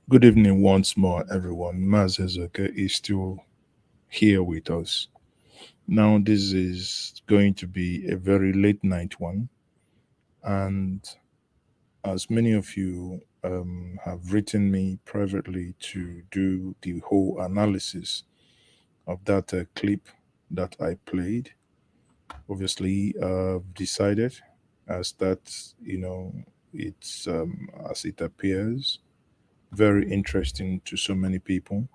Good evening once more, everyone. Mazezoke is still here with us. Now, this is going to be a very late night one, and as many of you have written me privately to do the whole analysis of that clip that I played, obviously, I've decided as that, it's as it appears very interesting to so many people.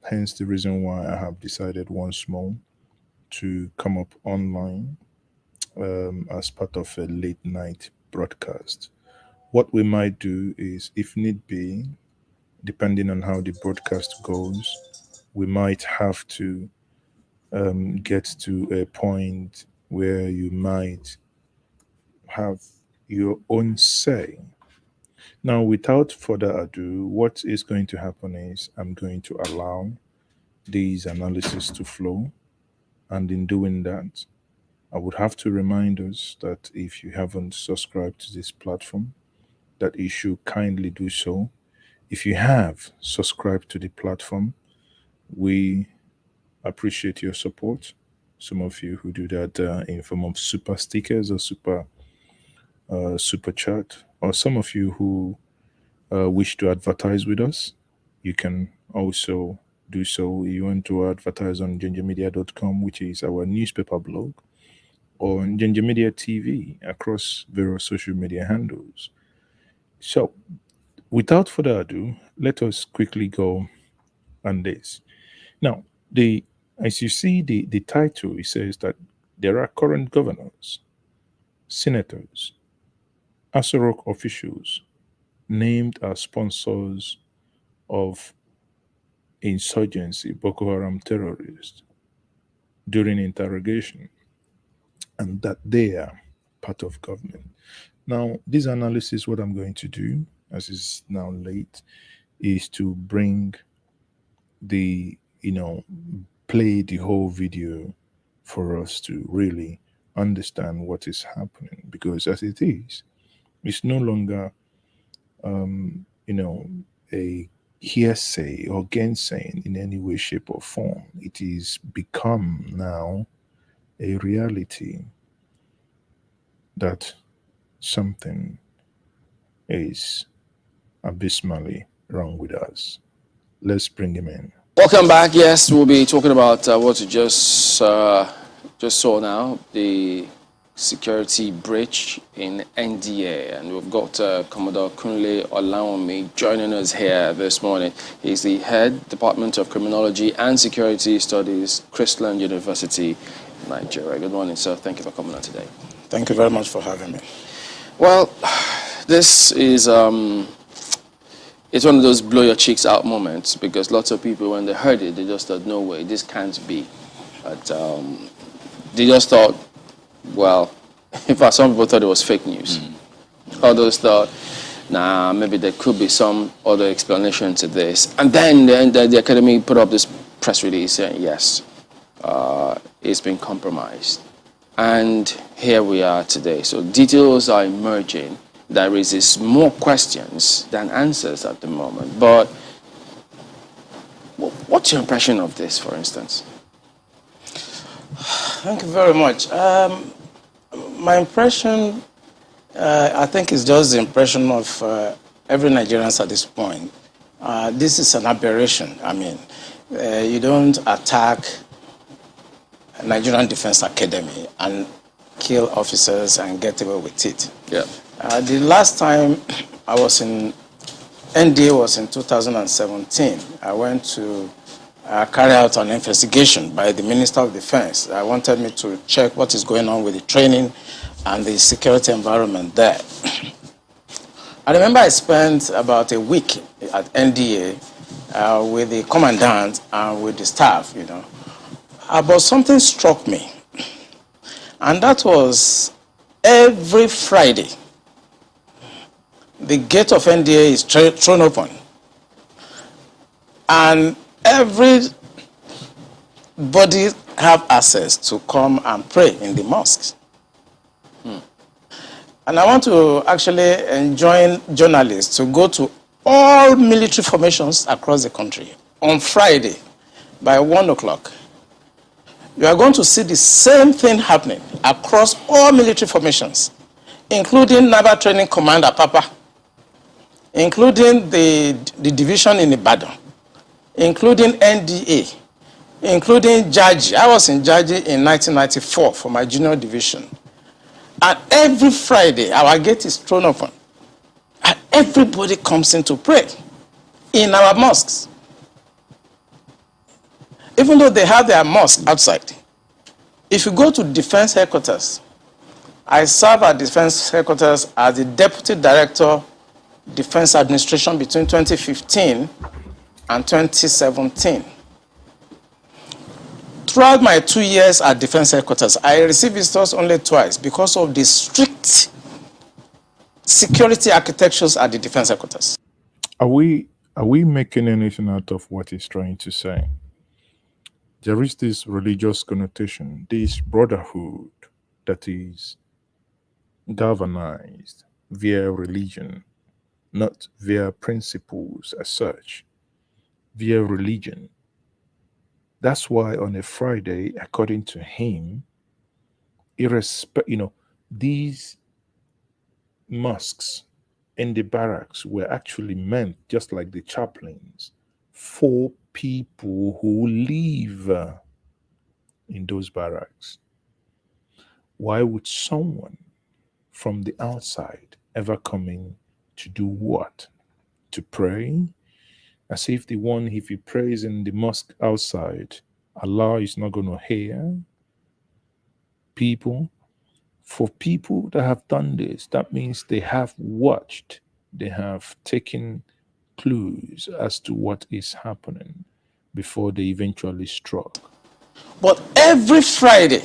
Hence the reason why I have decided once more to come up online as part of a late night broadcast. What we might do is, if need be, depending on how the broadcast goes, we might have to get to a point where you might have your own say. Now, without further ado, what is going to happen is I'm going to allow these analysis to flow. And in doing that, I would have to remind us that if you haven't subscribed to this platform, that you should kindly do so. If you have subscribed to the platform, we appreciate your support. Some of you who do that in form of super stickers or super chat, or some of you who wish to advertise with us, you can also do so. You want to advertise on gingermedia.com, which is our newspaper blog, or on Ginger Media TV across various social media handles. So, without further ado, let us quickly go on this. Now, the as you see the title, it says that there are current governors, senators, Asorok officials named as sponsors of insurgency, Boko Haram terrorists during interrogation, and that they are part of government. Now, this analysis, what I'm going to do, as it's now late, is to bring the, play the whole video for us to really understand what is happening. Because as it is, it's no longer, a hearsay or gainsaying in any way, shape, or form. It is become now a reality that something is abysmally wrong with us. Let's bring him in. Welcome back. Yes, we'll be talking about what you just saw now, the security breach in NDA, and we've got Commodore Kunle Olawumi joining us here this morning. He's the head Department of Criminology and Security Studies, Christland University, Nigeria. Good morning, sir. Thank you for coming on today. Thank you very much for having me. Well, this is it's one of those blow your cheeks out moments, because lots of people, when they heard it, they just thought, no way, this can't be. But they just thought, well, in fact, some people thought it was fake news. Others thought, nah, maybe there could be some other explanation to this. And then the academy put up this press release saying, yes, it's been compromised. And here we are today. So details are emerging that raises more questions than answers at the moment. But what's your impression of this, for instance? Thank you very much. My impression, I think, is just the impression of every Nigerian at this point. This is an aberration. I mean, you don't attack Nigerian Defense Academy and kill officers and get away with it. Yeah. The last time I was in NDA was in 2017. I went to carry out an investigation by the Minister of Defense. I wanted me to check what is going on with the training and the security environment there. I remember I spent about a week at NDA with the commandant and with the staff, But something struck me, and that was every Friday, the gate of NDA is thrown open, and everybody have access to come and pray in the mosques. And I want to actually enjoin journalists to go to all military formations across the country on Friday by 1 o'clock. You are going to see the same thing happening across all military formations, including Naval Training Command Papa, including the division in Ibadan, including NDA, including Jaji. I was in Jaji in 1994 for my junior division. And every Friday, our gate is thrown open. And everybody comes in to pray in our mosques. Even though they have their mosque outside. If you go to defense headquarters, I serve at defense headquarters as the deputy director, defense administration between 2015 and 2017. Throughout my 2 years at defense headquarters, I received visitors only twice because of the strict security architectures at the defense headquarters. Are we making anything out of what he's trying to say? There is this religious connotation, this brotherhood that is galvanized via religion, not via principles as such, via religion. That's why on a Friday, according to him, these mosques in the barracks were actually meant, just like the chaplains, for people who live in those barracks. Why would someone from the outside ever come in to do what? To pray? As if if he prays in the mosque outside, Allah is not going to hear people. For people that have done this, that means they have watched, they have taken clues as to what is happening before they eventually struck. But every Friday,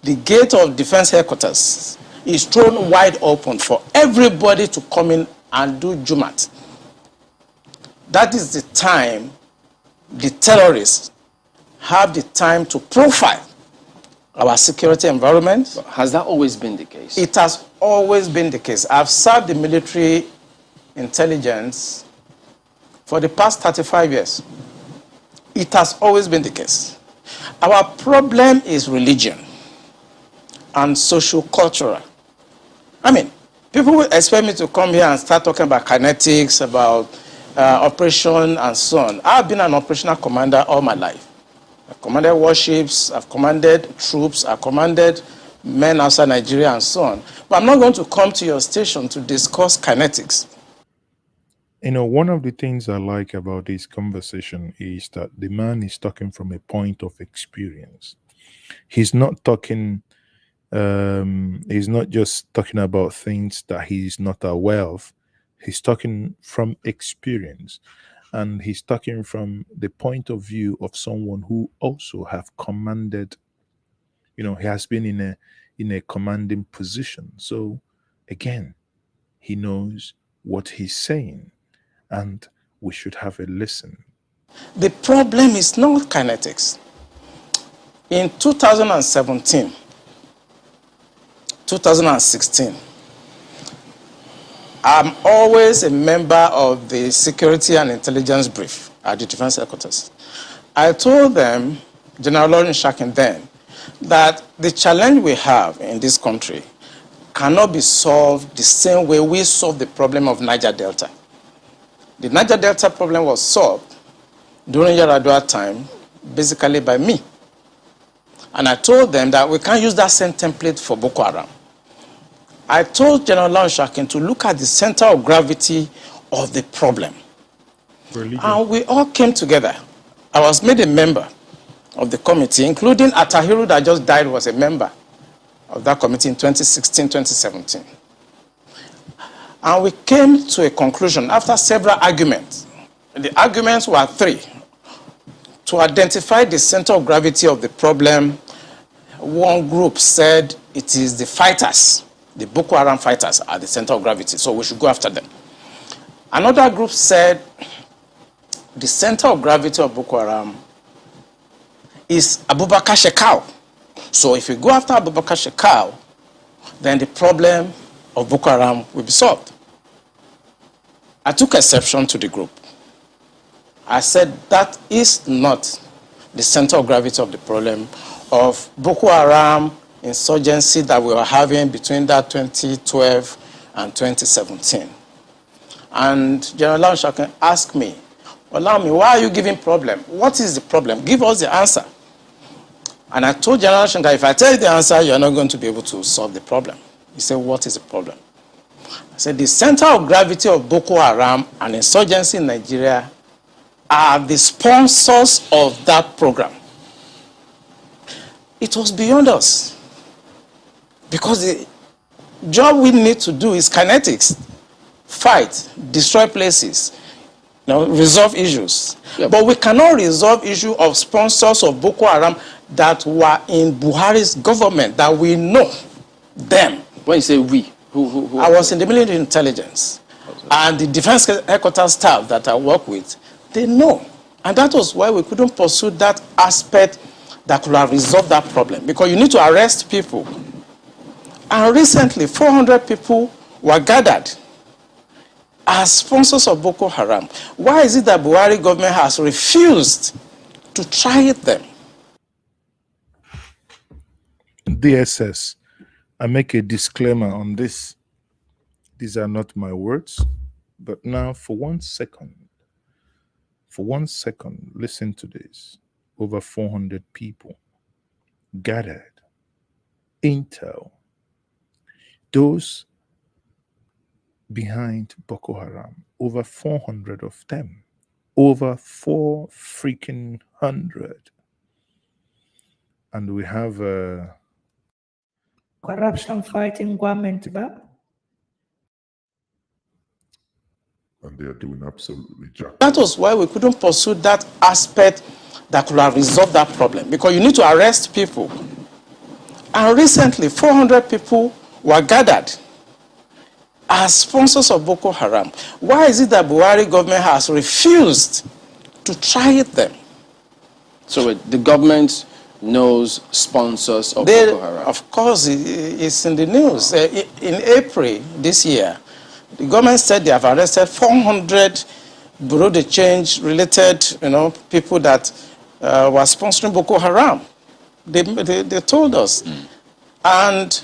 the gate of defense headquarters is thrown wide open for everybody to come in and do Jumat. That is the time the terrorists have the time to profile our security environment. Has that always been the case? It has always been the case. I've served the military intelligence for the past 35 years. It has always been the case. Our problem is religion and social-cultural. I mean, people will expect me to come here and start talking about kinetics, about operation and so on. I've been an operational commander all my life. I've commanded warships, I've commanded troops, I've commanded men outside Nigeria and so on. But I'm not going to come to your station to discuss kinetics. One of the things I like about this conversation is that the man is talking from a point of experience. He's not talking, he's not just talking about things that he's not aware of. He's talking from experience, and he's talking from the point of view of someone who also have commanded, he has been in a commanding position. So again, he knows what he's saying, and we should have a listen. The problem is not kinetics. In 2017, 2016, I'm always a member of the Security and Intelligence Brief at the Defense Headquarters. I told them, General Lawrence Shakin then, that the challenge we have in this country cannot be solved the same way we solved the problem of Niger Delta. The Niger Delta problem was solved during Yaradua time, basically by me. And I told them that we can't use that same template for Boko Haram. I told General Lawrence Shakin to look at the center of gravity of the problem. Religion. And we all came together. I was made a member of the committee, including Atahiru that just died was a member of that committee in 2016, 2017. And we came to a conclusion after several arguments. The arguments were three. To identify the center of gravity of the problem, one group said it is the fighters, the Boko Haram fighters are the center of gravity, so we should go after them. Another group said the center of gravity of Boko Haram is Abubakar Shekau. So if we go after Abubakar Shekau, then the problem of Boko Haram will be solved. I took exception to the group. I said that is not the center of gravity of the problem of Boko Haram insurgency that we were having between that 2012 and 2017. And General Lanshakin asked me, allow me, why are you giving problem? What is the problem? Give us the answer. And I told General Lanshakin, if I tell you the answer, you're not going to be able to solve the problem. He said, what is the problem? I said, the center of gravity of Boko Haram and insurgency in Nigeria are the sponsors of that program. It was beyond us. Because the job we need to do is kinetics. Fight, destroy places, resolve issues. Yep. But we cannot resolve issue of sponsors of Boko Haram that were in Buhari's government, that we know them. When you say we, who I was in the military intelligence. And the defense headquarters staff that I work with, they know. And that was why we couldn't pursue that aspect that could have resolved that problem. Because you need to arrest people. And recently, 400 people were gathered as sponsors of Boko Haram. Why is it that Buhari government has refused to try them? DSS, I make a disclaimer on this. These are not my words. But now, for 1 second, listen to this. Over 400 people gathered. Intel. Those behind Boko Haram, over 400 of them, over 4 freaking hundred. And we have a corruption fighting government, but and they are doing absolutely jack. That was why we couldn't pursue that aspect that could have resolved that problem. Because you need to arrest people. And recently, 400 people were gathered as sponsors of Boko Haram. Why is it that Buhari government has refused to try them? So the government knows sponsors of Boko Haram? Of course, it's in the news. In April this year, the government said they have arrested 400 Bureau de Change related people that were sponsoring Boko Haram. They told us. And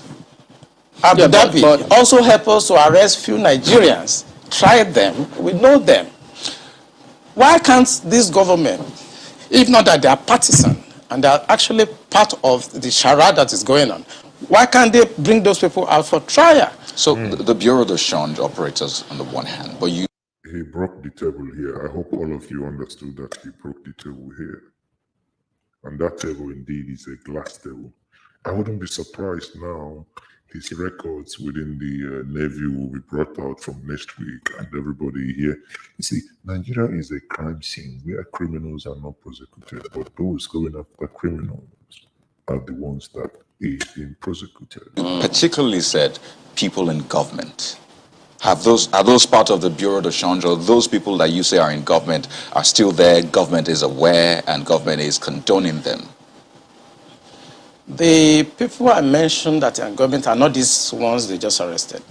Abu Dhabi but also helped us to arrest few Nigerians, tried them, we know them. Why can't this government, if not that they are partisan and they are actually part of the charade that is going on, why can't they bring those people out for trial? So the Bureau de Change operates on the one hand, but you... He broke the table here. I hope all of you understood that he broke the table here. And that table indeed is a glass table. I wouldn't be surprised now his records within the Navy will be brought out from next week and everybody here. You see, Nigeria is a crime scene where criminals are not prosecuted, but those going after criminals are the ones that is being prosecuted. You particularly said people in government. Are those part of the Bureau de Change, or those people that you say are in government are still there, government is aware, and government is condoning them? The people I mentioned that are in government are not these ones they just arrested.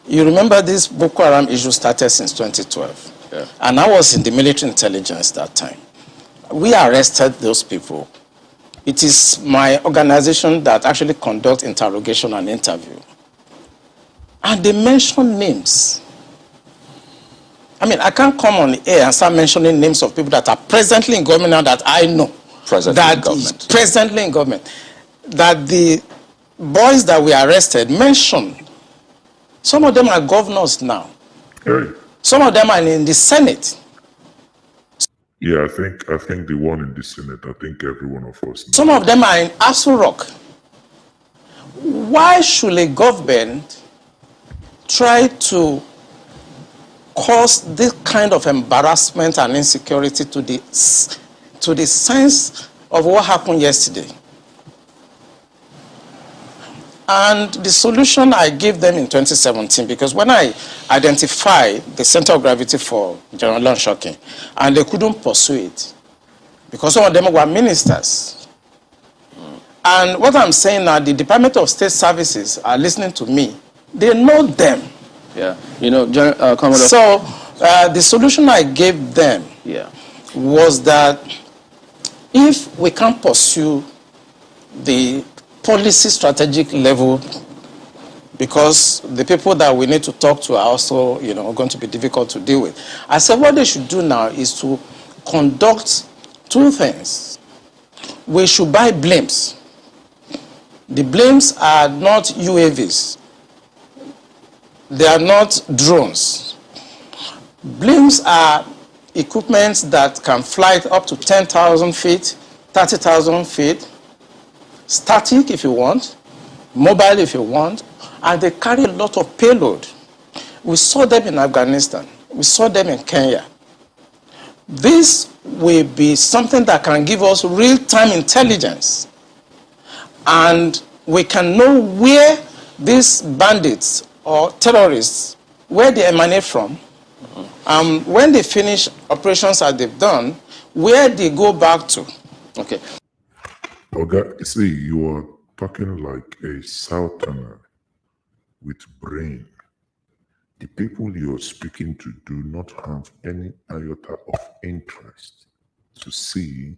You remember this Boko Haram issue started since 2012. Yeah. And I was in the military intelligence that time. We arrested those people. It is my organization that actually conducts interrogation and interview. And they mention names. I mean, I can't come on the air and start mentioning names of people that are presently in government now that I know. Presently in government. That the boys that we arrested mentioned. Some of them are governors now. Hey. Some of them are in the Senate. Yeah, I think the one in the Senate, I think every one of us knows. Some of them are in Asu Rock. Why should a government try to cause this kind of embarrassment and insecurity to the sense of what happened yesterday? And the solution I gave them in 2017, because when I identified the center of gravity for General Lanshakin, and they couldn't pursue it, because some of them were ministers. And what I'm saying now, the Department of State Services are listening to me. They know them. Yeah, Commodore. So The solution I gave them was that if we can't pursue the policy strategic level, because the people that we need to talk to are also, going to be difficult to deal with. I said what they should do now is to conduct two things. We should buy blimps. The blimps are not UAVs. They are not drones. Blimps are equipment that can fly up to 10,000 feet, 30,000 feet, static if you want, mobile if you want, and they carry a lot of payload. We saw them in Afghanistan. We saw them in Kenya. This will be something that can give us real-time intelligence, and we can know where these bandits or terrorists, where they emanate from, when they finish operations that they've done, where they go back to. Okay. Okay, see, you are talking like a southerner with brain. The people you're speaking to do not have any iota of interest to see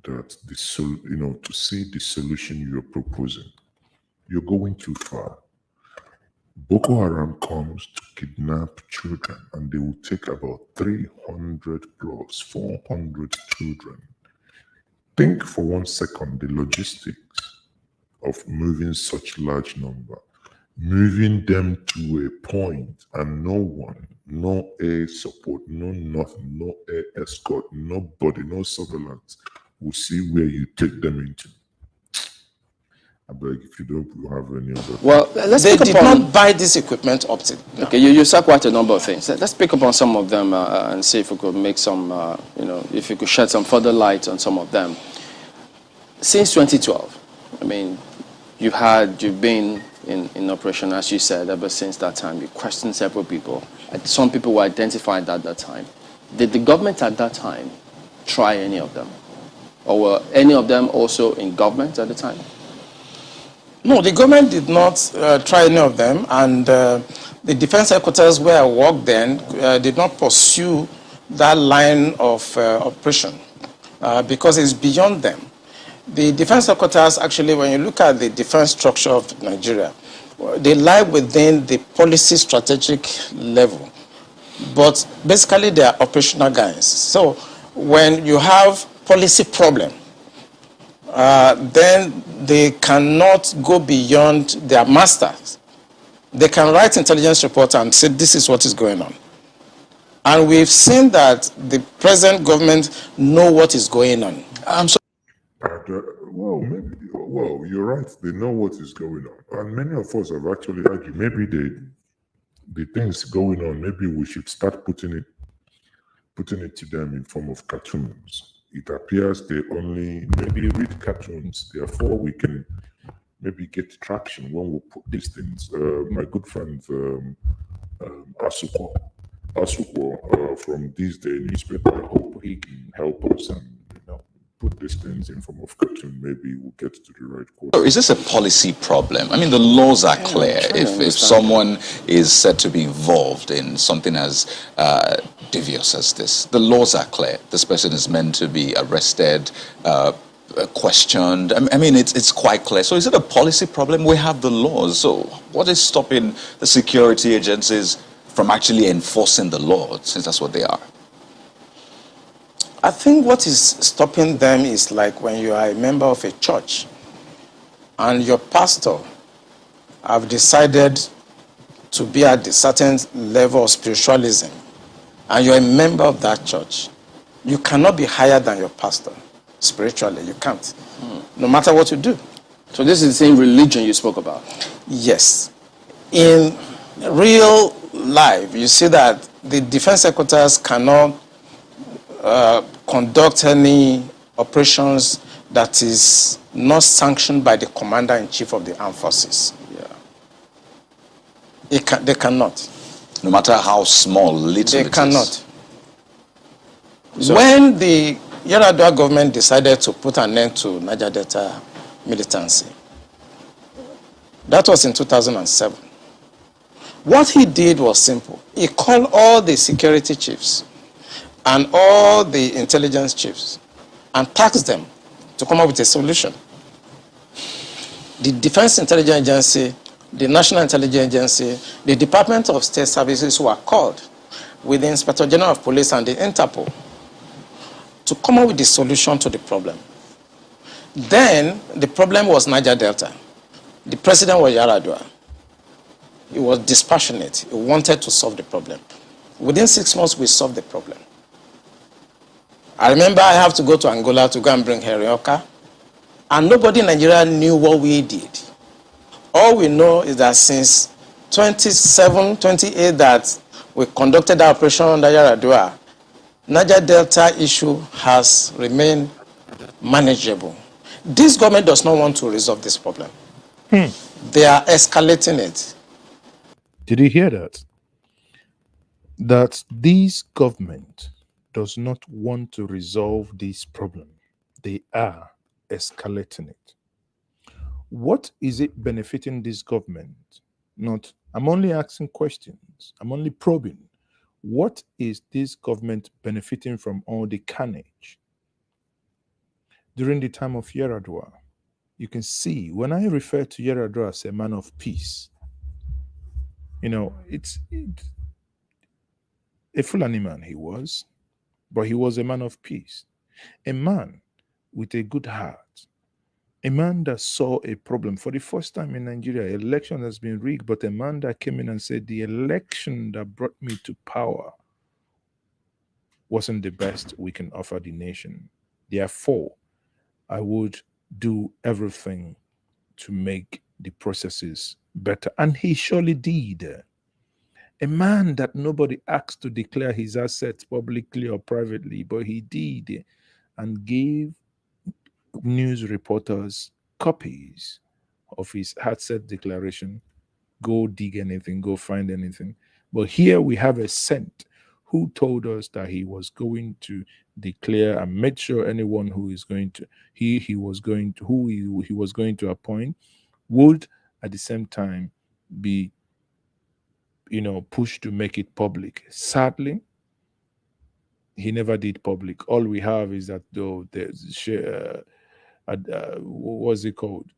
that to see the solution you're proposing. You're going too far. Boko Haram comes to kidnap children, and they will take about 300 plus 400 children. Think for 1 second the logistics of moving such large number, moving them to a point, and no one, no air support, no nothing, no air escort, nobody, no surveillance will see where you take them into. I beg, if you don't have any other. Well, they did not buy this equipment up to. No. Okay, you said quite a number of things. Let's pick up on some of them and see if we could make some, if you could shed some further light on some of them. Since 2012, I mean, you've been in operation, as you said, ever since that time. You questioned several people. Some people were identified at that time. Did the government at that time try any of them? Or were any of them also in government at the time? No, the government did not try any of them, and the defense headquarters where I worked then did not pursue that line of operation because it's beyond them. The defense headquarters, actually, when you look at the defense structure of Nigeria, they lie within the policy strategic level, but basically they are operational guys. So when you have policy problem, then they cannot go beyond their masters. They can write intelligence reports and say this is what is going on. And we've seen that the present government know what is going on. Well, you're right. They know what is going on. And many of us have actually argued maybe the things going on, maybe we should start putting it to them in form of cartoons. It appears they only maybe read cartoons, therefore we can maybe get traction when we put these things. My good friend Asukwo from This Day newspaper, I hope he can help us and put these things in form of cartoon. Maybe we'll get to the right course. So is this a policy problem? I mean, the laws are clear. If someone is said to be involved in something as devious as this, the laws are clear. This person is meant to be arrested, questioned. I mean, it's quite clear. So is it a policy problem? We have the laws. So what is stopping the security agencies from actually enforcing the law, since that's what they are? I think what is stopping them is like when you are a member of a church and your pastor have decided to be at a certain level of spiritualism and you're a member of that church. You cannot be higher than your pastor spiritually. You can't, no matter what you do. So this is the same religion you spoke about? Yes. In real life, you see that the defense headquarters cannot conduct any operations that is not sanctioned by the commander-in-chief of the armed forces. Yeah. They cannot. No matter how small, little they cannot. So when the Yar'Adua government decided to put an end to Niger Delta militancy, that was in 2007. What he did was simple. He called all the security chiefs and all the intelligence chiefs and tasked them to come up with a solution. The Defense Intelligence Agency, the National Intelligence Agency, the Department of State Services were called with the Inspector General of Police and the Interpol to come up with the solution to the problem. Then the problem was Niger Delta. The president was Yaradua. He was dispassionate. He wanted to solve the problem. Within 6 months, we solved the problem. I remember I have to go to Angola to go and bring Herioka, and nobody in Nigeria knew what we did. All we know is that since 27, 28 that we conducted our operation under Yaradua, Niger Delta issue has remained manageable. This government does not want to resolve this problem. They are escalating it. Did you hear that? That this government does not want to resolve this problem. They are escalating it. What is it benefiting this government? Not, I'm only asking questions. I'm only probing. What is this government benefiting from all the carnage? During the time of Yaradua, you can see when I refer to Yaradua as a man of peace, you know, it's a Fulani man he was, but he was a man of peace, a man with a good heart, a man that saw a problem. For the first time in Nigeria, election has been rigged, but a man that came in and said, the election that brought me to power wasn't the best we can offer the nation. Therefore, I would do everything to make the processes better. And he surely did. A man that nobody asked to declare his assets publicly or privately, but he did, and gave news reporters copies of his asset declaration. Go dig anything, go find anything. But here we have a saint who told us that he was going to declare and make sure anyone who is going to he was going to appoint would at the same time be pushed to make it public. Sadly, he never did public. All we have is that what's it called?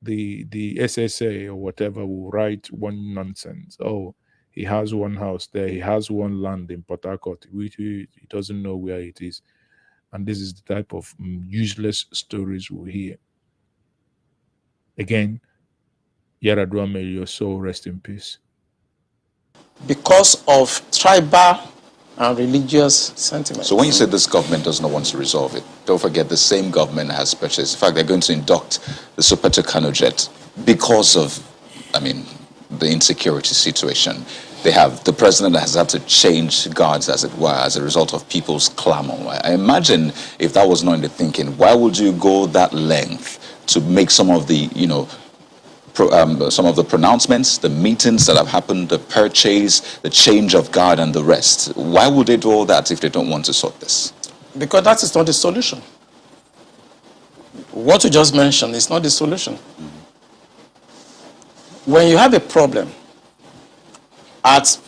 The SSA or whatever will write one nonsense. Oh, he has one house there. He has one land in Port Harcourt, which he doesn't know where it is. And this is the type of useless stories we hear. Again, Yaradua, may your soul rest in peace. Because of tribal and religious sentiments. So when you say this government does not want to resolve it, don't forget the same government has purchased. In fact, they're going to induct the Sopeto Kano jet because of, the insecurity situation. They have, the president has had to change guards, as it were, as a result of people's clamor. I imagine if that was not in the thinking, why would you go that length to make some of the, some of the pronouncements, the meetings that have happened, the purchase, the change of guard and the rest? Why would they do all that if they don't want to sort this? Because that is not the solution. What you just mentioned is not the solution. When you have a problem at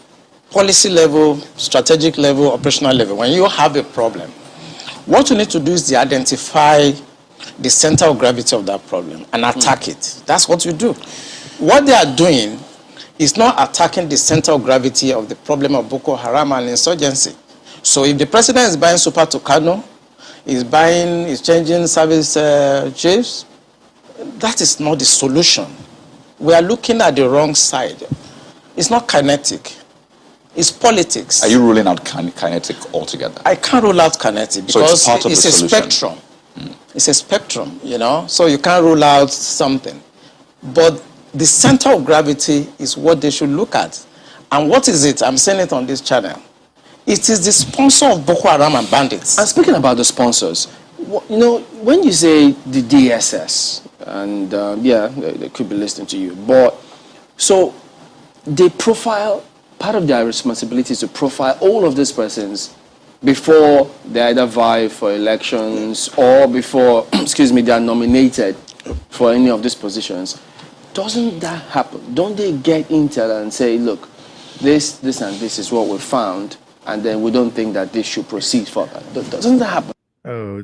policy level, strategic level, operational level, when you have a problem, what you need to do is to identify the center of gravity of that problem and attack it. That's what you do. What they are doing is not attacking the center of gravity of the problem of Boko Haram and insurgency. So if the president is buying Super Tucano, is changing service chiefs, that is not the solution. We are looking at the wrong side. It's not kinetic. It's politics. Are you ruling out kinetic altogether? I can't rule out kinetic because so it's a spectrum. It's a spectrum, so you can't rule out something. But the center of gravity is what they should look at. And what is it? I'm saying it on this channel. It is the sponsor of Boko Haram and bandits. And speaking about the sponsors, when you say the DSS, and they could be listening to you, but so they profile, part of their responsibility is to profile all of these persons before they either vie for elections or before, they are nominated for any of these positions. Doesn't that happen? Don't they get intel and say, look, this, and this is what we found, and then we don't think that this should proceed further? Doesn't that happen? Oh,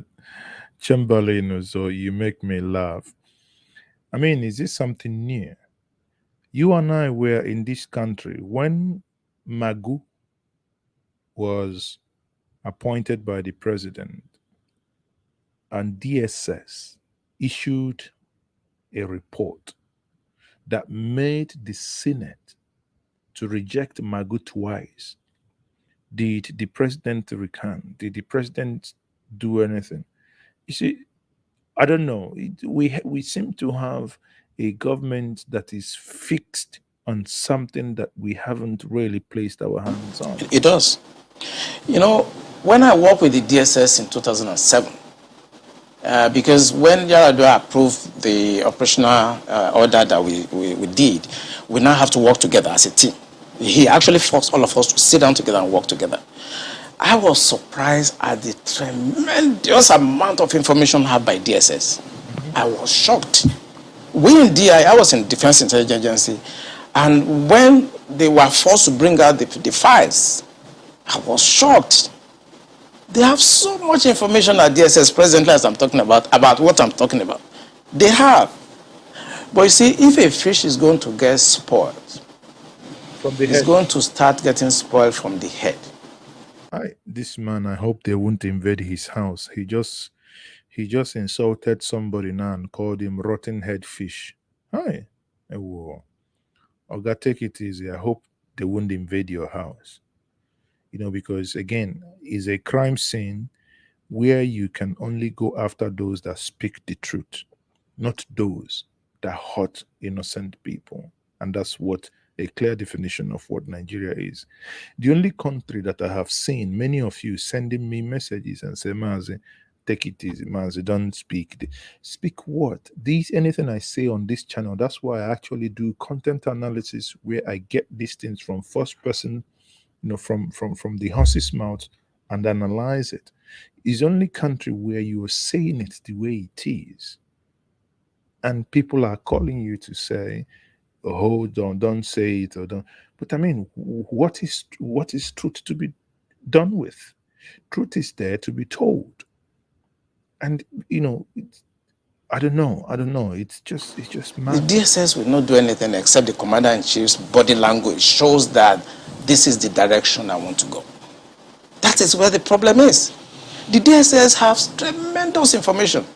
Chamberlain, so you make me laugh. I mean, is this something new? You and I were in this country when Magu was appointed by the president, and DSS issued a report that made the Senate to reject Magu twice. Did the president recant? Did the president do anything? You see, I don't know. We seem to have a government that is fixed on something that we haven't really placed our hands on. It does. You know, when I worked with the DSS in 2007, because when Yaradua approved the operational order that we did, we now have to work together as a team. He actually forced all of us to sit down together and work together. I was surprised at the tremendous amount of information had by DSS. I was shocked. We in DI, I was in Defense Intelligence Agency, and when they were forced to bring out the files, I was shocked. They have so much information at DSS presently as I'm talking about what I'm talking about. They have. But you see, if a fish is going to get spoiled, From the it's head. going to start getting spoiled from the head. This man, I hope they won't invade his house. He just insulted somebody now and called him rotten head fish. Hi. Ewo. Oga, take it easy. I hope they won't invade your house. Because again, it's a crime scene where you can only go after those that speak the truth, not those that hurt innocent people. And that's what a clear definition of what Nigeria is. The only country that I have seen many of you sending me messages and say, Mazi, take it easy, Mazi, don't speak. Speak what? Anything I say on this channel, that's why I actually do content analysis where I get these things from first person, from the horse's mouth and analyze it. It's the only country where you are saying it the way it is. And people are calling you to say, oh, hold on, don't say it or don't. But I mean, what is truth to be done with? Truth is there to be told. And I don't know. It's just The mad. DSS will not do anything except the commander-in-chief's body language shows that this is the direction I want to go. That is where the problem is. The DSS has tremendous information.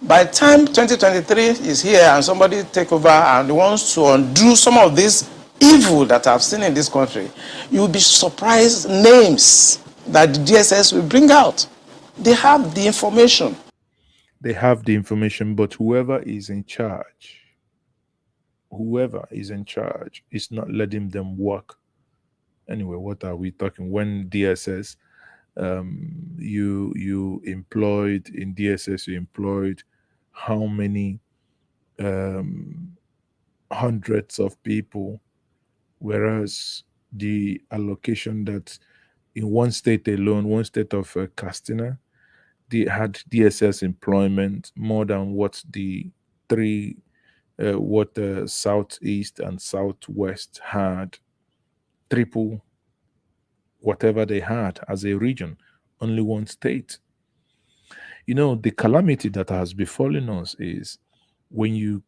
By the time 2023 is here and somebody take over and wants to undo some of this evil that I've seen in this country, you'll be surprised names that the DSS will bring out. They have the information. They have the information, but whoever is in charge is not letting them work. Anyway, what are we talking? When DSS, you employed in DSS, you employed how many hundreds of people, whereas the allocation that in one state alone, one state of Castina, they had DSS employment more than what the three, what the southeast and southwest had, triple whatever they had as a region, only one state. The calamity that has befallen us is when you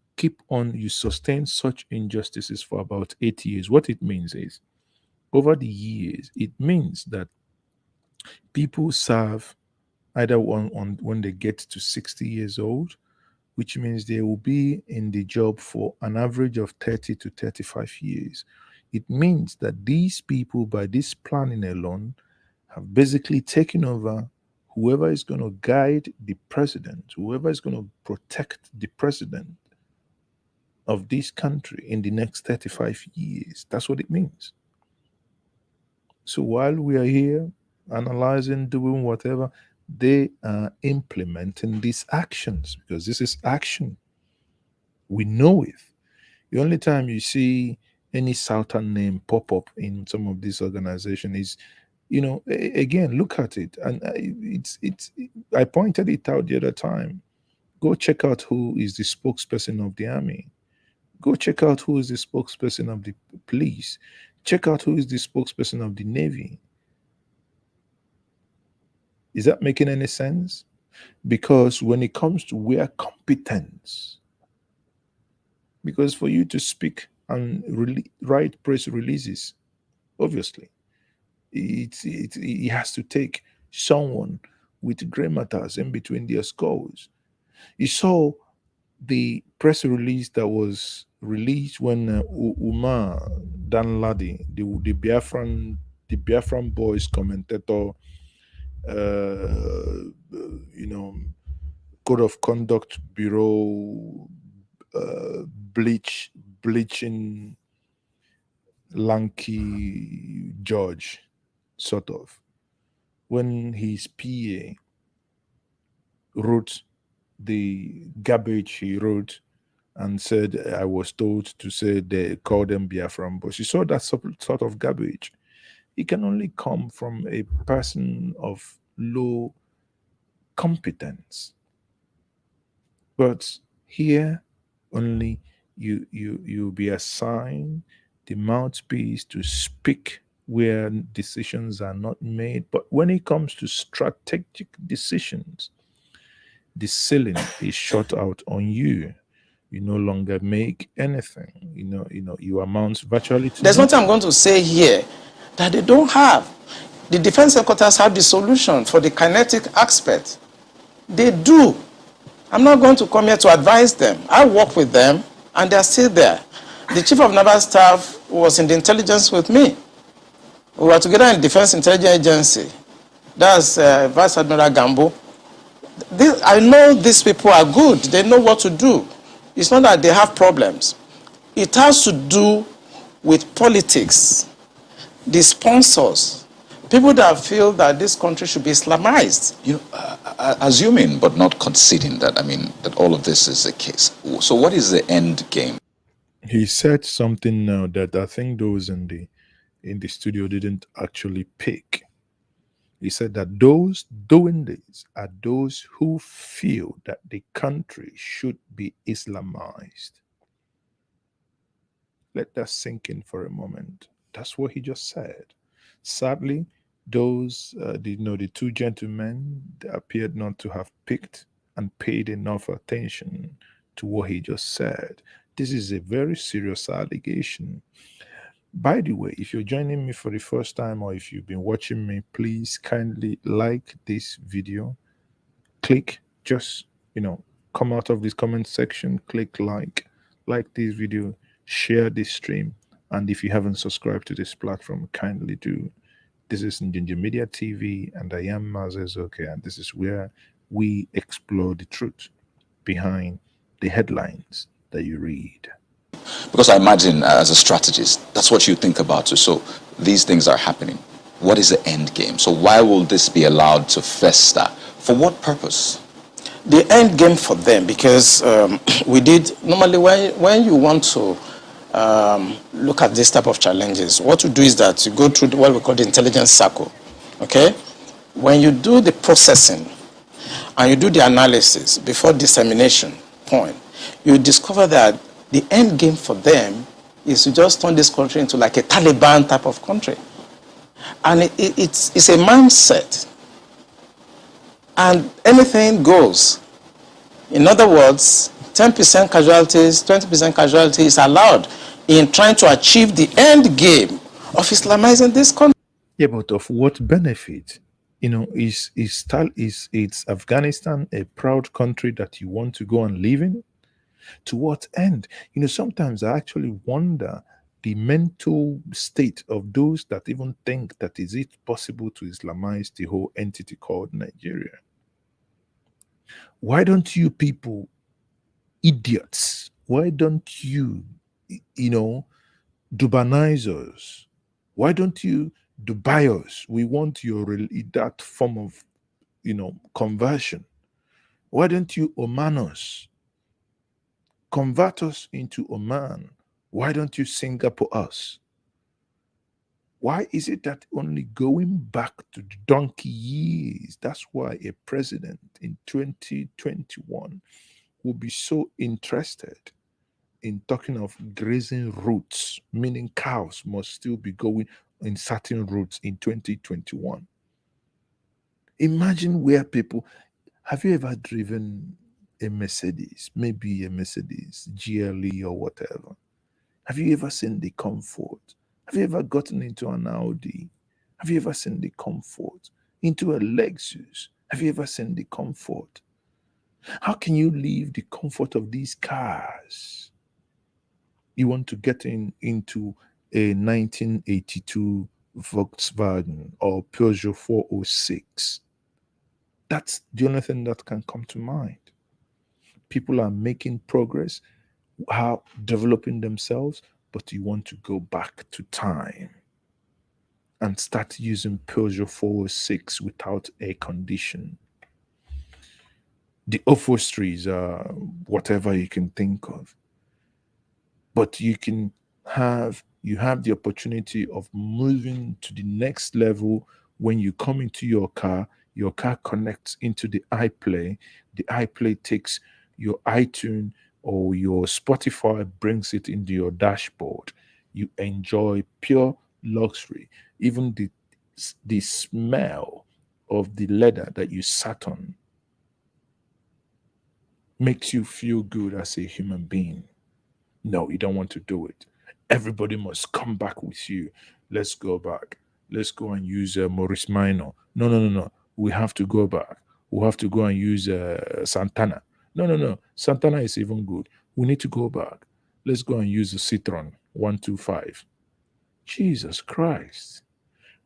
sustain such injustices for about 8 years. What it means is, over the years, it means that people serve either when they get to 60 years old, which means they will be in the job for an average of 30 to 35 years. It means that these people, by this planning alone, have basically taken over whoever is going to guide the president, whoever is going to protect the president of this country in the next 35 years. That's what it means. So while we are here analyzing, doing whatever, they are implementing these actions because this is action. We know it. The only time you see any Southern name pop up in some of these organizations is, again, look at it. And I pointed it out the other time. Go check out who is the spokesperson of the army. Go check out who is the spokesperson of the police. Check out who is the spokesperson of the Navy. Is that making any sense? Because when it comes to where competence, because for you to speak and write press releases, obviously, it has to take someone with gray matters in between their skulls. You saw the press release that was released when Umar Danladi, the Biafran boys commentator, you know, Code of Conduct Bureau, bleaching lanky judge, sort of, when his PA wrote the garbage he wrote and said, I was told to say they call them Biafran boys. You saw that sort of garbage. It can only come from a person of low competence. But here only you be assigned the mouthpiece to speak where decisions are not made. But when it comes to strategic decisions, the ceiling is shut out on you. You no longer make anything. You amount virtually to There's nothing. nothing I'm going to say here that they don't have. The defense headquarters have the solution for the kinetic aspect. They do. I'm not going to come here to advise them. I work with them, and they're still there. The chief of naval staff was in the intelligence with me. We were together in Defense Intelligence Agency. That's Vice Admiral Gambo. I know these people are good. They know what to do. It's not that they have problems. It has to do with politics, the sponsors, people that feel that this country should be Islamized. Assuming but not conceding that, that all of this is the case. So what is the end game? He said something now that I think those in the studio didn't actually pick. He said that those doing this are those who feel that the country should be Islamized. Let that sink in for a moment. That's what he just said. Sadly, those the two gentlemen appeared not to have picked and paid enough attention to what he just said. This is a very serious allegation. By the way, if you're joining me for the first time or if you've been watching me, please kindly like this video. Click, just, come out of this comment section, click like this video, share this stream. And if you haven't subscribed to this platform, kindly do. This is Njenje Media TV, and I am Mazezoke, and this is where we explore the truth behind the headlines that you read. Because I imagine as a strategist, that's what you think about too. So these things are happening. What is the end game? So why will this be allowed to fester? For what purpose? The end game for them, because we did, normally when you want to look at this type of challenges, what you do is that you go through what we call the intelligence circle, okay? When you do the processing and you do the analysis before dissemination point, you discover that the end game for them is to just turn this country into like a Taliban type of country. And it's a mindset. And anything goes. In other words, 10% casualties, 20% casualties is allowed in trying to achieve the end game of Islamizing this country. Yeah, but of what benefit? Is Afghanistan a proud country that you want to go and live in? To what end? Sometimes I actually wonder the mental state of those that even think that is it possible to Islamize the whole entity called Nigeria. Why don't you people, idiots, why don't you, Dubanize us? Why don't you Dubai us? We want that form of, conversion. Why don't you Oman us? Convert us into Oman. Why don't you Singapore us? Why is it that only going back to the donkey years? That's why a president in 2021 will be so interested in talking of grazing routes, meaning cows must still be going in certain routes in 2021. Imagine where people, have you ever driven a Mercedes, maybe a Mercedes GLE or whatever? Have you ever seen the comfort? Have you ever gotten into an Audi? Have you ever seen the comfort? Into a Lexus? Have you ever seen the comfort? How can you leave the comfort of these cars? You want to get into a 1982 Volkswagen or Peugeot 406. That's the only thing that can come to mind. People are making progress, are developing themselves, but you want to go back to time and start using Peugeot 406 without air condition. The upholsteries are whatever you can think of. But you have the opportunity of moving to the next level when you come into your car connects into the iPlay. The iPlay takes your iTunes or your Spotify, brings it into your dashboard. You enjoy pure luxury. Even the smell of the leather that you sat on makes you feel good as a human being. No, you don't want to do it. Everybody must come back with you. Let's go back. Let's go and use Maurice Minor. No, no, no, no. We have to go back. We have to go and use Santana. No, no, no. Santana is even good. We need to go back. Let's go and use the Citron 125. Jesus Christ.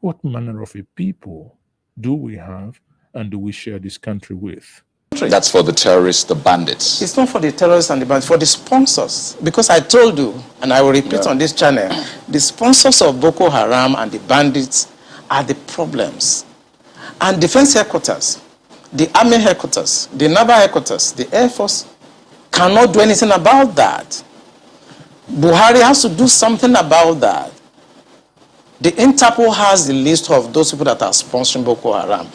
What manner of a people do we have and do we share this country with? That's for the terrorists, the bandits. It's not for the terrorists and the bandits, for the sponsors. Because I told you, and I will repeat on this channel, the sponsors of Boko Haram and the bandits are the problems. And defense headquarters, the army headquarters, the naval headquarters, the air force cannot do anything about that. Buhari has to do something about that. The Interpol has the list of those people that are sponsoring Boko Haram.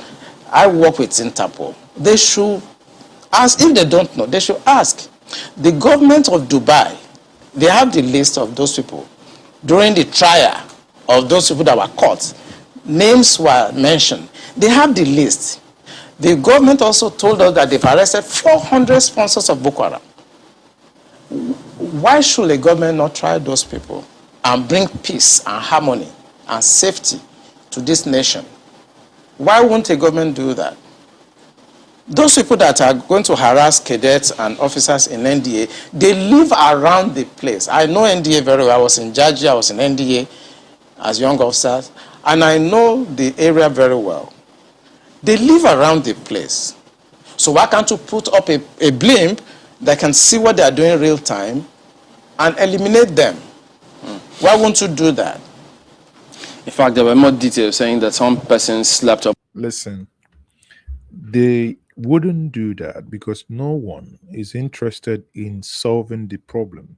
I work with Interpol. They should ask. If they don't know, they should ask. The government of Dubai, they have the list of those people. During the trial of those people that were caught, names were mentioned. They have the list. The government also told us that they've arrested 400 sponsors of Boko Haram. Why should the government not try those people and bring peace and harmony and safety to this nation? Why won't the government do that? Those people that are going to harass cadets and officers in NDA, they live around the place. I know NDA very well. I was in Njenje, I was in NDA as young officers, and I know the area very well. They live around the place. So why can't you put up a blimp that can see what they are doing in real time and eliminate them? Why won't you do that? In fact, there were more details saying that some persons slept up. Listen, they wouldn't do that because no one is interested in solving the problem.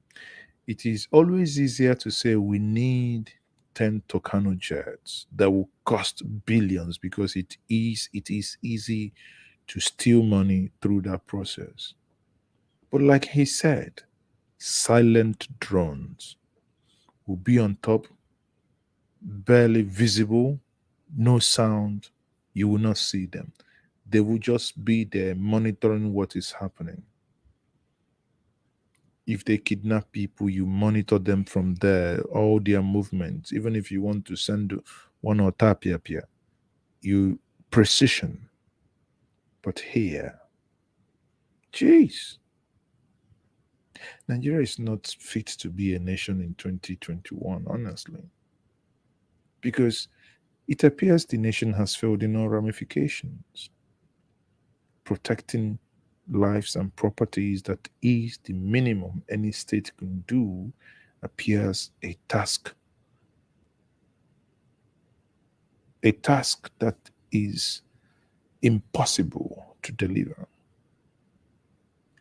It is always easier to say we need 10 Tucano jets that will cost billions because it is easy to steal money through that process. But like he said, silent drones will be on top, barely visible, no sound, you will not see them. They will just be there monitoring what is happening. If they kidnap people, you monitor them from there, all their movements. Even if you want to send one or tapia, you precision. But here, jeez, Nigeria is not fit to be a nation in 2021, honestly. Because it appears the nation has failed in all ramifications. Protecting lives and properties that is the minimum any state can do appears a task that is impossible to deliver.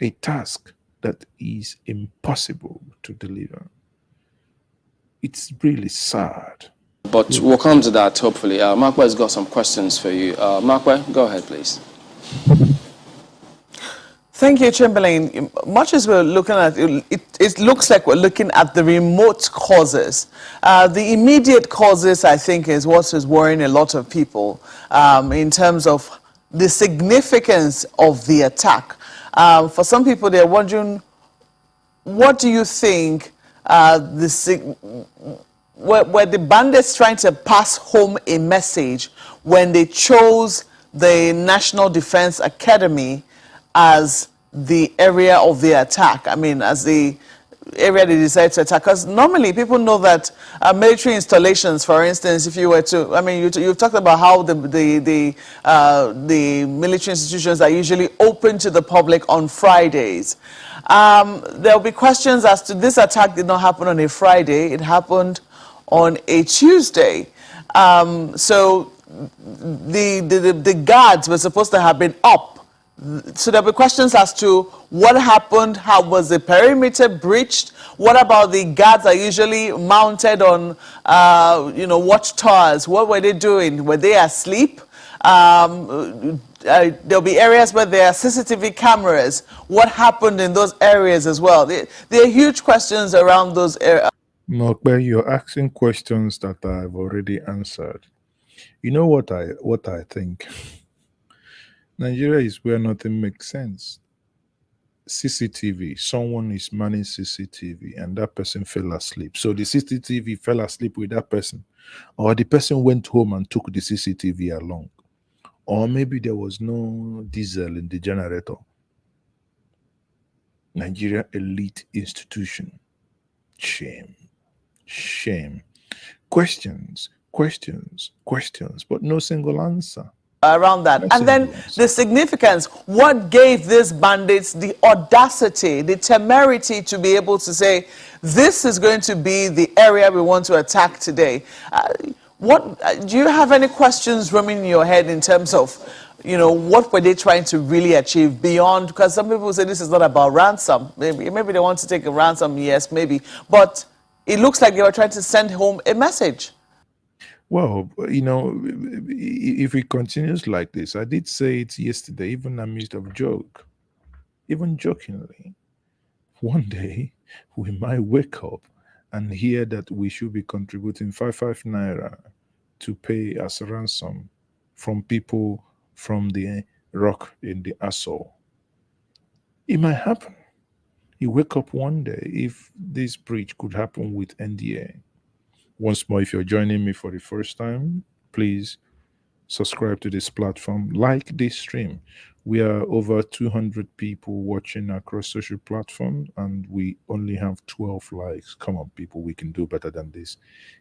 A task that is impossible to deliver. It's really sad. But we'll come to that, hopefully. Makwe has got some questions for you. Makwe, go ahead, please. Thank you, Chamberlain. Much as we're looking at it looks like we're looking at the remote causes. The immediate causes, I think, is what is worrying a lot of people in terms of the significance of the attack. For some people, they're wondering, what do you think were the bandits trying to pass home a message when they chose the National Defense Academy as the area of the attack? I mean, as the area they decided to attack? Because normally people know that military installations, for instance, if you were to, I mean, you've talked about how the military institutions are usually open to the public on Fridays. There'll be questions as to this attack did not happen on a Friday, it happened on a Tuesday. So the guards were supposed to have been up. So there'll be questions as to what happened, how was the perimeter breached, what about the guards that are usually mounted on, watchtowers, what were they doing? Were they asleep? There'll be areas where there are CCTV cameras. What happened in those areas as well? There are huge questions around those areas. Mokbe, you're asking questions that I've already answered. You know what I think? Nigeria is where nothing makes sense. CCTV, someone is manning CCTV and that person fell asleep. So the CCTV fell asleep with that person, or the person went home and took the CCTV along, or maybe there was no diesel in the generator. Nigeria elite institution. Shame. Shame. Questions, but no single answer. Around that. And then the significance, what gave these bandits the audacity, the temerity to be able to say, this is going to be the area we want to attack today? Do you have any questions roaming in your head in terms of, what were they trying to really achieve beyond? Because some people say this is not about ransom. Maybe they want to take a ransom, yes, maybe. But it looks like they were trying to send home a message. Well, if it continues like this, I did say it yesterday, even amidst of joke, even jokingly, one day we might wake up and hear that we should be contributing 55 naira to pay as ransom from people from the rock in the Aso. It might happen. You wake up one day if this breach could happen with NDA. Once more, if you're joining me for the first time, please subscribe to this platform, like this stream. We are over 200 people watching across social platforms, and we only have 12 likes. Come on, people, we can do better than this.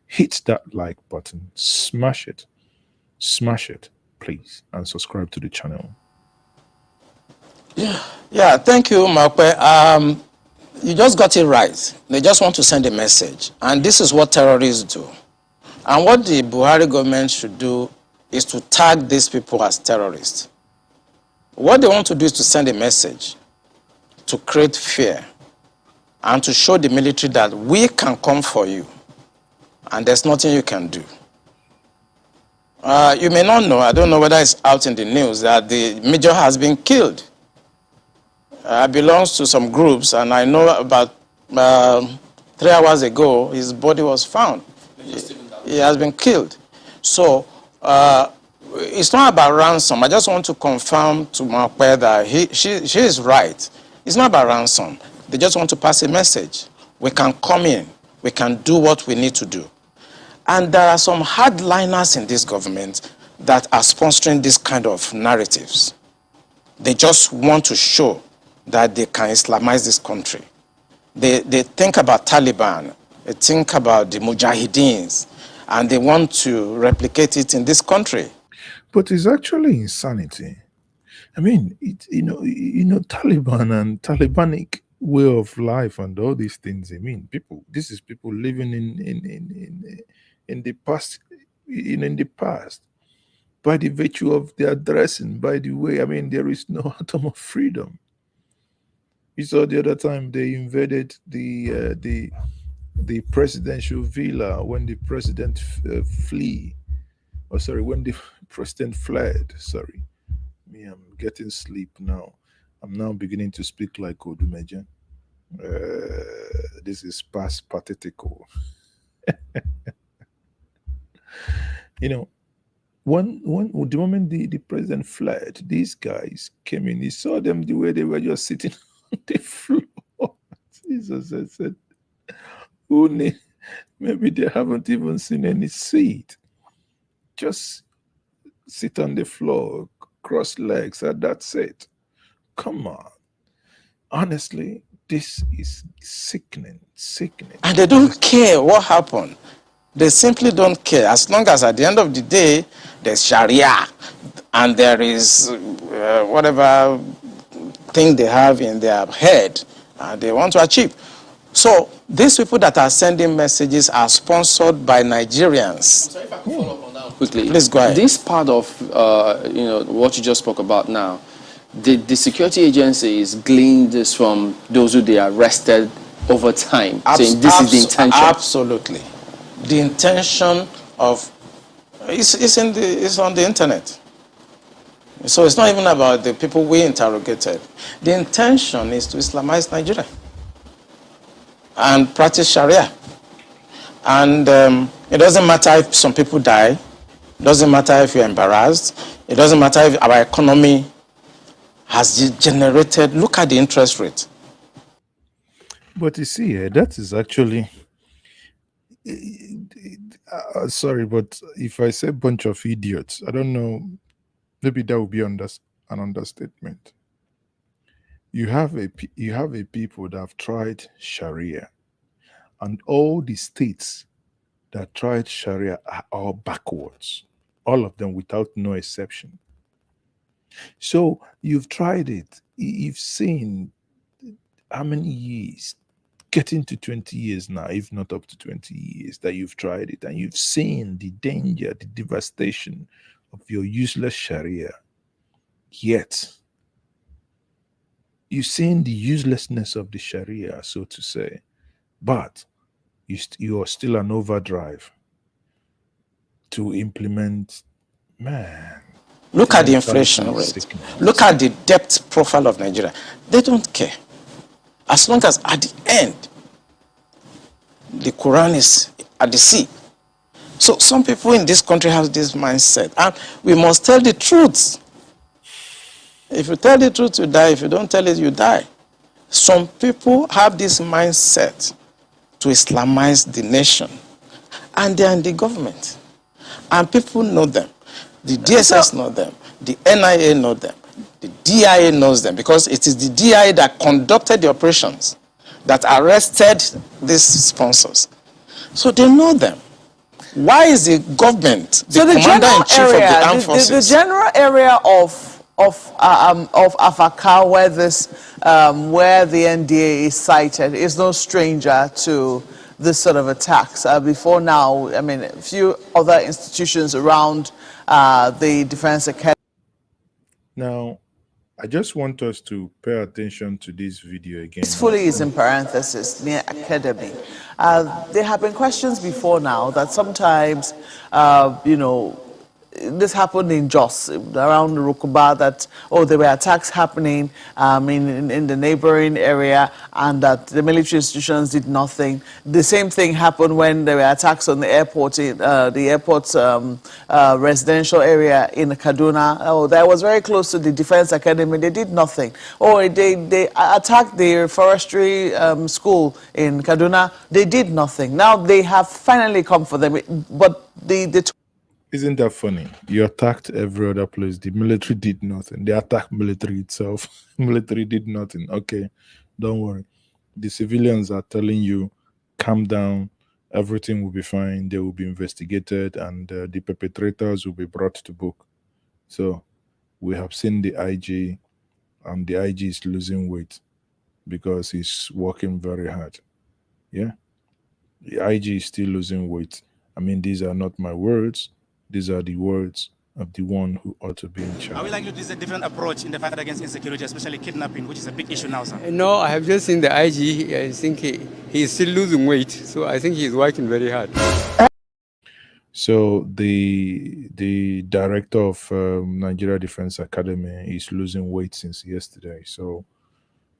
Hit that like button, smash it, please, and subscribe to the channel. Yeah, thank you, Makwe. You just got it right. They just want to send a message. And this is what terrorists do. And what the Buhari government should do is to tag these people as terrorists. What they want to do is to send a message to create fear and to show the military that we can come for you and there's nothing you can do. You may not know, I don't know whether it's out in the news, that the major has been killed. Belongs to some groups, and I know about 3 hours ago, his body was found. He has been killed. So it's not about ransom. I just want to confirm to Makwe that she is right. It's not about ransom. They just want to pass a message. We can come in. We can do what we need to do. And there are some hardliners in this government that are sponsoring this kind of narratives. They just want to show that they can Islamize this country. They think about Taliban, they think about the Mujahideens, and they want to replicate it in this country. But it's actually insanity. I mean, Taliban and Talibanic way of life and all these things. I mean, this is people living in the past, in the past, by the virtue of their dressing, by the way. I mean, there is no atom of freedom. You saw the other time they invaded the presidential villa when the president when the president fled. Sorry, me, I'm getting sleep now. I'm now beginning to speak like Odumeje. This is past pathetical. You know, the moment the president fled, these guys came in. He saw them the way they were just sitting on the floor. Jesus, I said, only maybe they haven't even seen any seat. Just sit on the floor, cross legs, and that's it. Come on. Honestly, this is sickening. And they don't care what happened. They simply don't care. As long as at the end of the day, there's Sharia and there is whatever thing they have in their head and they want to achieve. So these people that are sending messages are sponsored by Nigerians. So if I could follow up on that quickly. Please go ahead. This part of what you just spoke about now, the security agencies gleaned this from those who they arrested over time, saying this is the intention. Absolutely. The intention of it's on the internet. So it's not even about the people we interrogated. The intention is to Islamize Nigeria and practice Sharia. And it doesn't matter if some people die. It doesn't matter if you're embarrassed. It doesn't matter if our economy has generated. Look at the interest rate. But you see, that is actually... sorry, but if I say bunch of idiots, I don't know, maybe that would be an understatement. You have a people that have tried Sharia, and all the states that tried Sharia are all backwards, all of them without no exception. So you've tried it, you've seen how many years, getting to 20 years now, if not up to 20 years, that you've tried it, and you've seen the danger, the devastation of your useless Sharia. Yet, you've seen the uselessness of the Sharia, so to say, but you are still an overdrive to implement, man. Look at the inflation rate. Look at the debt profile of Nigeria. They don't care. As long as at the end, the Quran is at the sea. So some people in this country have this mindset. And we must tell the truth. If you tell the truth, you die. If you don't tell it, you die. Some people have this mindset to Islamize the nation. And they are in the government. And people know them. The DSS know them. The NIA know them. The DIA knows them, because it is the DIA that conducted the operations, that arrested these sponsors. So they know them. Why is the government, the commander-in-chief of the armed forces? The general area of Afaka, where where the NDA is cited, is no stranger to this sort of attacks. Before now, I mean, a few other institutions around the Defense Academy. Now, I just want us to pay attention to this video again. Peacefully is in parenthesis, near academy. There have been questions before now that sometimes, this happened in Jos, around Rukuba, that, there were attacks happening in the neighboring area, and that the military institutions did nothing. The same thing happened when there were attacks on the airport, the airport's residential area in Kaduna. That was very close to the Defense Academy. They did nothing. They attacked the forestry school in Kaduna. They did nothing. Now they have finally come for them, but Isn't that funny? You attacked every other place. The military did nothing. They attacked military itself. Military did nothing. Okay, don't worry. The civilians are telling you, calm down. Everything will be fine. They will be investigated, and the perpetrators will be brought to book. So we have seen the IG, and the IG is losing weight because he's working very hard. Yeah, the IG is still losing weight. I mean, these are not my words. These are the words of the one who ought to be in charge. Are we likely to use a different approach in the fight against insecurity, especially kidnapping, which is a big issue now, sir? No, I have just seen the IG. I think he is still losing weight, so I think he is working very hard. So the director of Nigeria Defense Academy is losing weight since yesterday. So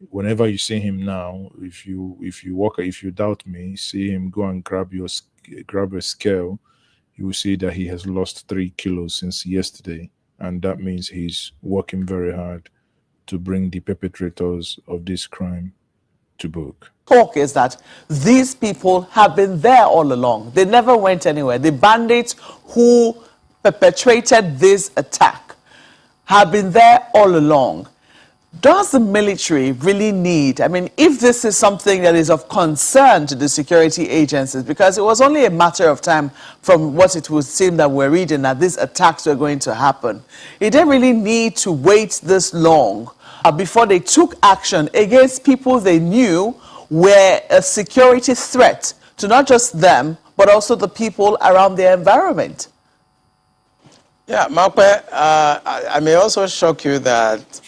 whenever you see him now, if you doubt me, see him, go and grab a scale. You will see that he has lost 3 kilos since yesterday, and that means he's working very hard to bring the perpetrators of this crime to book. Talk is that these people have been there all along. They never went anywhere. The bandits who perpetrated this attack have been there all along. Does the military really need, I mean, if this is something that is of concern to the security agencies, because it was only a matter of time from what it would seem that we're reading that these attacks were going to happen, it didn't really need to wait this long before they took action against people they knew were a security threat to not just them, but also the people around their environment. Yeah, Makwe, I may also shock you that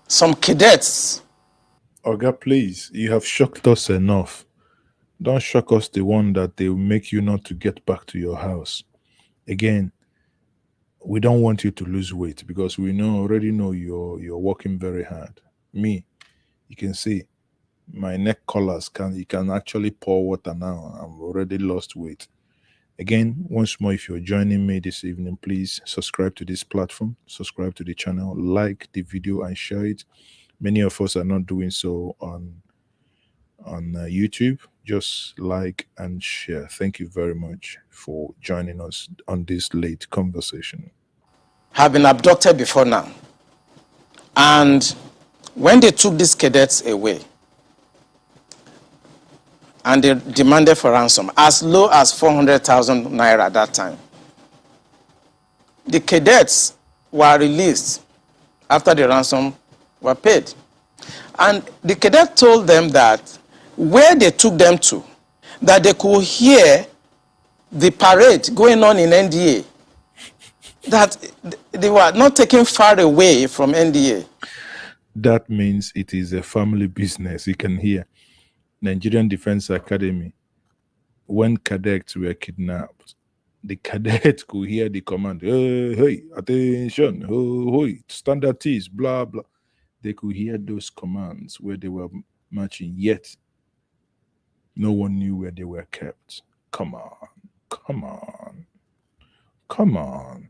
some cadets. Oga, please, you have shocked us enough. Don't shock us the one that they will make you not to get back to your house. Again, we don't want you to lose weight because we already know you're working very hard. Me, you can see my neck collars you can actually pour water now. I've already lost weight. Again, once more, if you're joining me this evening, please subscribe to this platform, subscribe to the channel, like the video and share it. Many of us are not doing so on YouTube. Just like and share. Thank you very much for joining us on this late conversation. Have been abducted before now. And when they took these cadets away, and they demanded for ransom, as low as 400,000 naira at that time, the cadets were released after the ransom were paid. And the cadet told them that where they took them to, that they could hear the parade going on in NDA, that they were not taken far away from NDA. That means it is a family business. You can hear Nigerian Defense Academy. When cadets were kidnapped, the cadets could hear the command, hey, attention, hey, standard T's, blah, blah. They could hear those commands where they were marching, yet no one knew where they were kept. Come on, come on, come on.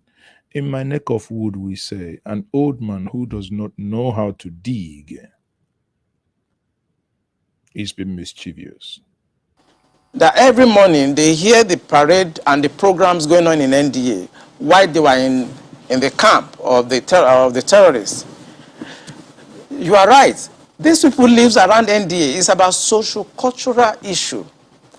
In my neck of wood, we say, an old man who does not know how to dig is being mischievous. That every morning they hear the parade and the programs going on in NDA while they were in the camp of the terrorists. You are right. These people live around NDA. It's about social-cultural issue.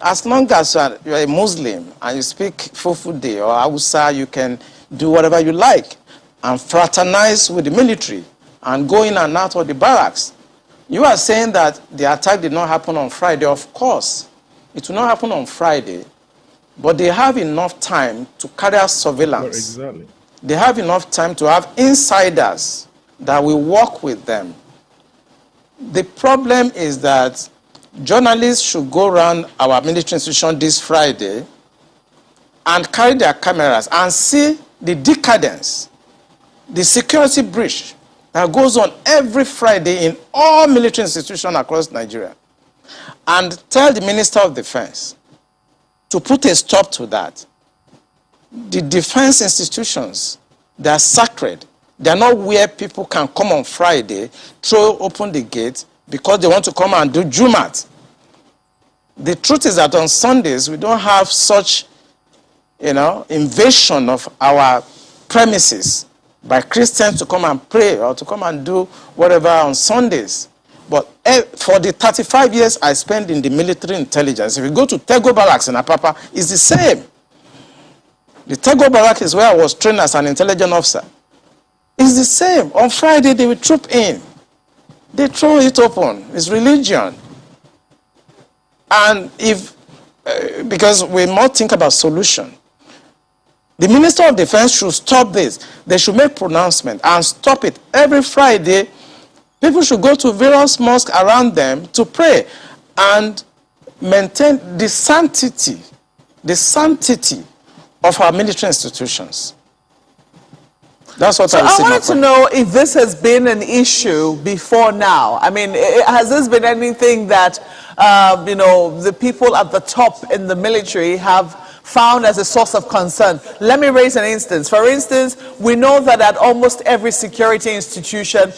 As long as you are a Muslim and you speak Fufude or Hausa, you can do whatever you like and fraternize with the military and go in and out of the barracks. You are saying that the attack did not happen on Friday. Of course, it will not happen on Friday, but they have enough time to carry out surveillance. Well, exactly. They have enough time to have insiders that will work with them. The problem is that journalists should go around our military institution this Friday and carry their cameras and see the decadence, the security breach that goes on every Friday in all military institutions across Nigeria, and tell the Minister of Defense to put a stop to that. The defense institutions, they are sacred. They are not where people can come on Friday, open the gate because they want to come and do Jumat. The truth is that on Sundays, we don't have such, invasion of our premises by Christians to come and pray or to come and do whatever on Sundays. But for the 35 years I spent in the military intelligence, if you go to Tego Barracks in Apapa, it's the same. The Tego Barracks is where I was trained as an intelligence officer. It's the same. On Friday, they will troop in. They throw it open. It's religion. And because we must think about solution. The Minister of Defense should stop this. They should make pronouncement and stop it. Every Friday, people should go to various mosques around them to pray and maintain the sanctity of our military institutions. That's what So I would I say. wanted to know if this has been an issue before now. I mean, has this been anything that, you know, the people at the top in the military have found as a source of concern? Let me raise an instance. For instance, we know that at almost every security institution,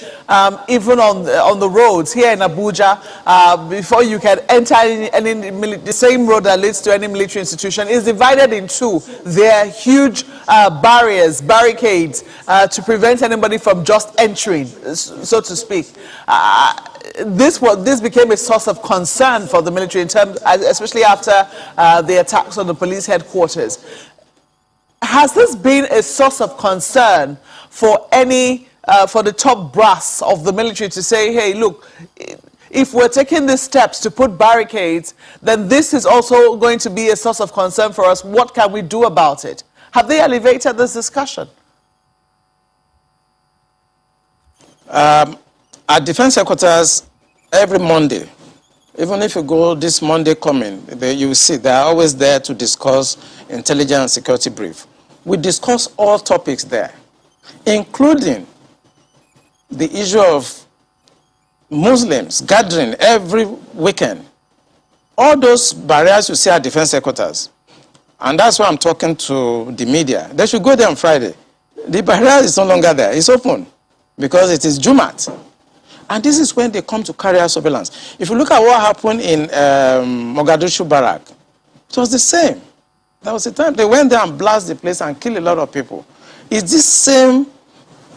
even on the roads here in Abuja, before you can enter the same road that leads to any military institution is divided in two. There are huge barricades to prevent anybody from just entering, so to speak. This became a source of concern for the military in terms, especially after the attacks on the police headquarters. Has this been a source of concern for for the top brass of the military to say, hey, look, if we're taking these steps to put barricades, then this is also going to be a source of concern for us. What can we do about it? Have they elevated this discussion? At defense headquarters, every Monday, even if you go this Monday coming, you will see they are always there to discuss intelligence and security brief. We discuss all topics there, including the issue of Muslims gathering every weekend. All those barriers you see at defense headquarters, and that's why I'm talking to the media. They should go there on Friday. The barrier is no longer there. It's open because it is Jumat. And this is when they come to carry out surveillance. If you look at what happened in Mogadishu Barrack, it was the same. There was a time they went there and blasted the place and killed a lot of people. It's these same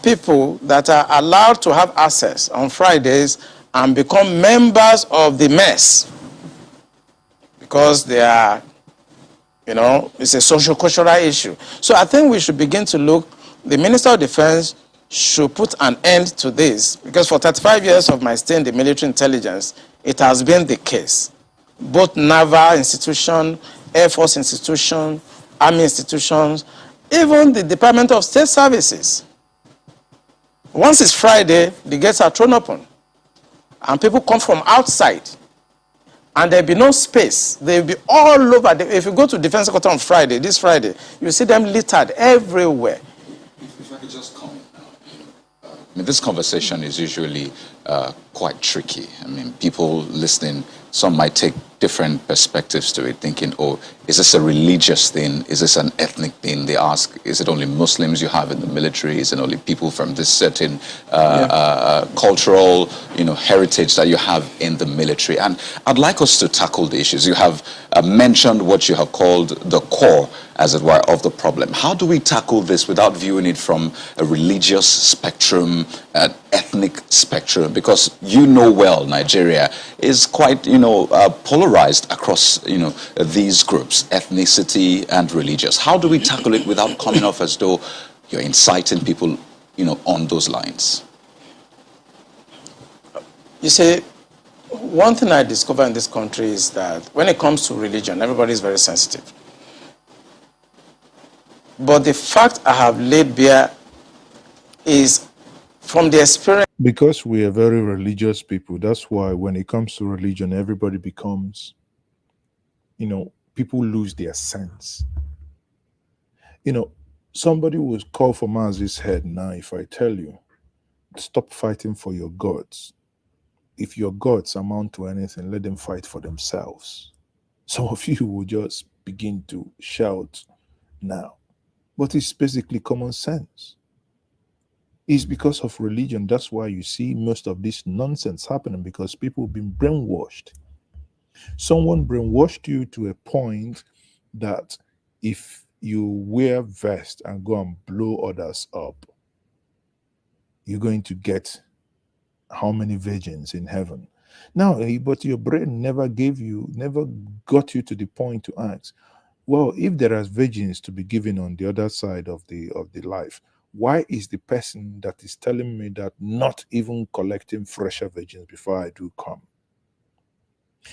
people that are allowed to have access on Fridays and become members of the mess because they are, you know, it's a social-cultural issue. So I think we should begin to look, the Minister of Defense should put an end to this, because for 35 years of my stay in the military intelligence, it has been the case. Both naval institution, Air Force institution, Army institutions, even the Department of State Services. Once it's Friday, the gates are thrown open, and people come from outside, and there'll be no space. They'll be all over. If you go to Defense Headquarters on Friday, this Friday, you see them littered everywhere. If I could just comment now. I mean, this conversation is usually quite tricky. I mean, people listening, some might take different perspectives to it, thinking, oh, is this a religious thing? Is this an ethnic thing? They ask, is it only Muslims you have in the military? Is it only people from this certain cultural, heritage that you have in the military? And I'd like us to tackle the issues. You have mentioned what you have called the core, as it were, of the problem. How do we tackle this without viewing it from a religious spectrum, an ethnic spectrum? Because you know well, Nigeria is quite, polarized across, these groups, ethnicity and religious. How do we tackle it without coming off as though you're inciting people, on those lines? You see, one thing I discovered in this country is that when it comes to religion, everybody is very sensitive. But the fact I have laid bare is from the experience. Because we are very religious people, that's why when it comes to religion, everybody becomes, people lose their sense. Somebody will call for Maz's head now if I tell you, stop fighting for your gods. If your gods amount to anything, let them fight for themselves. Some of you will just begin to shout now. But it's basically common sense. It's because of religion. That's why you see most of this nonsense happening, because people have been brainwashed. Someone brainwashed you to a point that if you wear vest and go and blow others up, you're going to get how many virgins in heaven. Now, but your brain never got you to the point to ask, well, if there are virgins to be given on the other side of the life, why is the person that is telling me that not even collecting fresher virgins before I do come?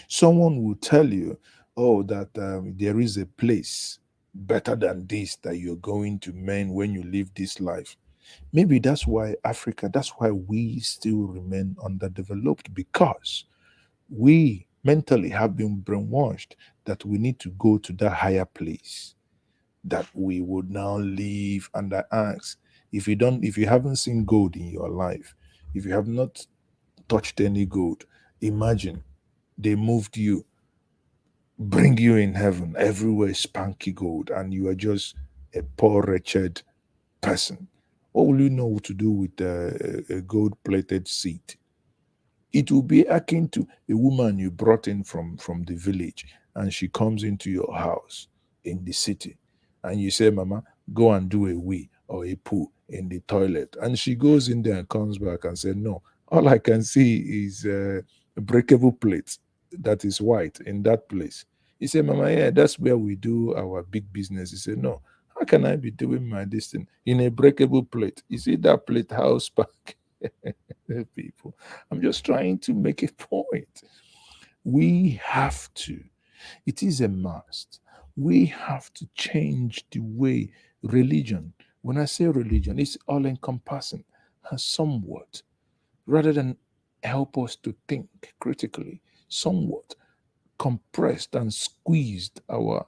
Someone will tell you, oh, that there is a place better than this that you're going to men when you live this life. Maybe that's why we still remain underdeveloped, because we mentally have been brainwashed that we need to go to that higher place that we would now live. And I ask, if you haven't seen gold in your life, if you have not touched any gold, imagine they moved you, bring you in heaven, everywhere spanky gold, and you are just a poor, wretched person. What will you know what to do with a gold plated seat? It will be akin to a woman you brought in from the village, and she comes into your house in the city, and you say, Mama, go and do a wee or a poo in the toilet, and she goes in there and comes back and said, no, all I can see is a breakable plate that is white in that place. You say, Mama, yeah, that's where we do our big business. He said, no, how can I be doing my this thing in a breakable plate? You see that plate house back? People, I'm just trying to make a point. We have to, it is a must. We have to change the way religion, when I say religion, it's all encompassing, somewhat, rather than help us to think critically, somewhat compressed and squeezed our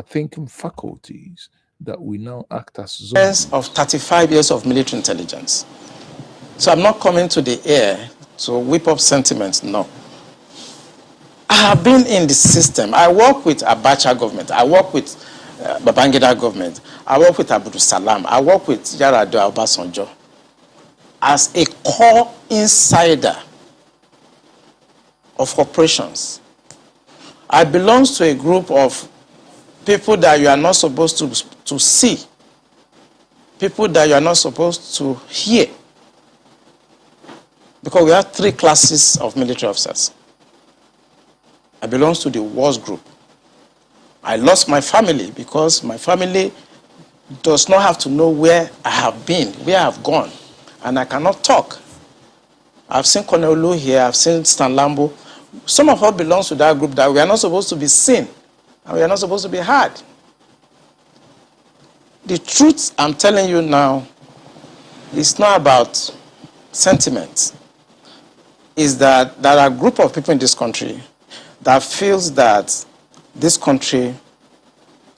thinking faculties, that we now act as zombies. Of 35 years of military intelligence. So I'm not coming to the air to whip up sentiments, no. I have been in the system. I work with Abacha government. I work with Babangida government. I work with Abdul Salam. I work with Yar'Adua Obasanjo. As a core insider of operations, I belong to a group of people that you are not supposed to see, people that you are not supposed to hear. Because we have 3 classes of military officers. I belong to the wars group. I lost my family because my family does not have to know where I have been, where I have gone, and I cannot talk. I've seen Colonel Lu here, I've seen Stan Lambo. Some of us belong to that group that we are not supposed to be seen, and we are not supposed to be heard. The truth I'm telling you now is not about sentiments. Is that there are a group of people in this country that feels that this country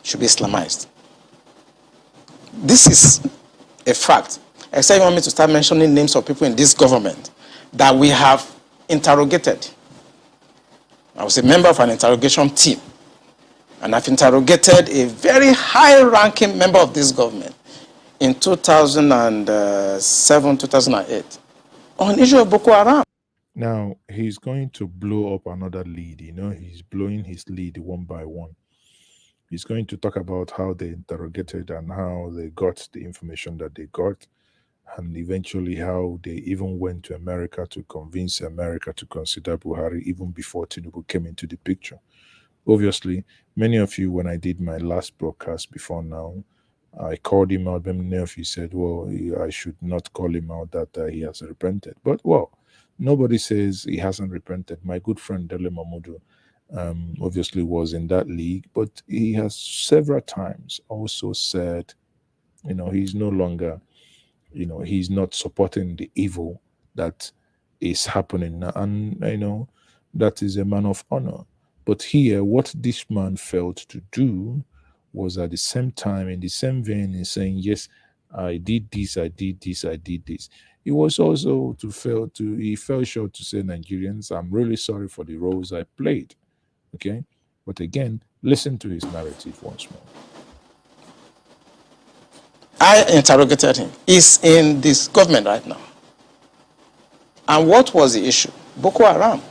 should be Islamized. This is a fact. Except you want me to start mentioning names of people in this government that we have interrogated. I was a member of an interrogation team, and I've interrogated a very high-ranking member of this government in 2007, 2008 on the issue of Boko Haram. Now, he's going to blow up another lead. He's blowing his lead one by one. He's going to talk about how they interrogated and how they got the information that they got, and eventually how they even went to America to convince America to consider Buhari even before Tinubu came into the picture. Obviously, many of you, when I did my last broadcast before now, I called him out. Many of you said, well, I should not call him out, that he has repented. But, well, nobody says he hasn't repented. My good friend Dele Mamudu obviously was in that league, but he has several times also said, he's no longer, he's not supporting the evil that is happening. And, that is a man of honor. But here, what this man failed to do was at the same time, in the same vein, in saying, yes, I did this, I did this, I did this. He was also he fell short to say, Nigerians, I'm really sorry for the roles I played. Okay? But again, listen to his narrative once more. I interrogated him. He's in this government right now. And what was the issue? Boko Haram.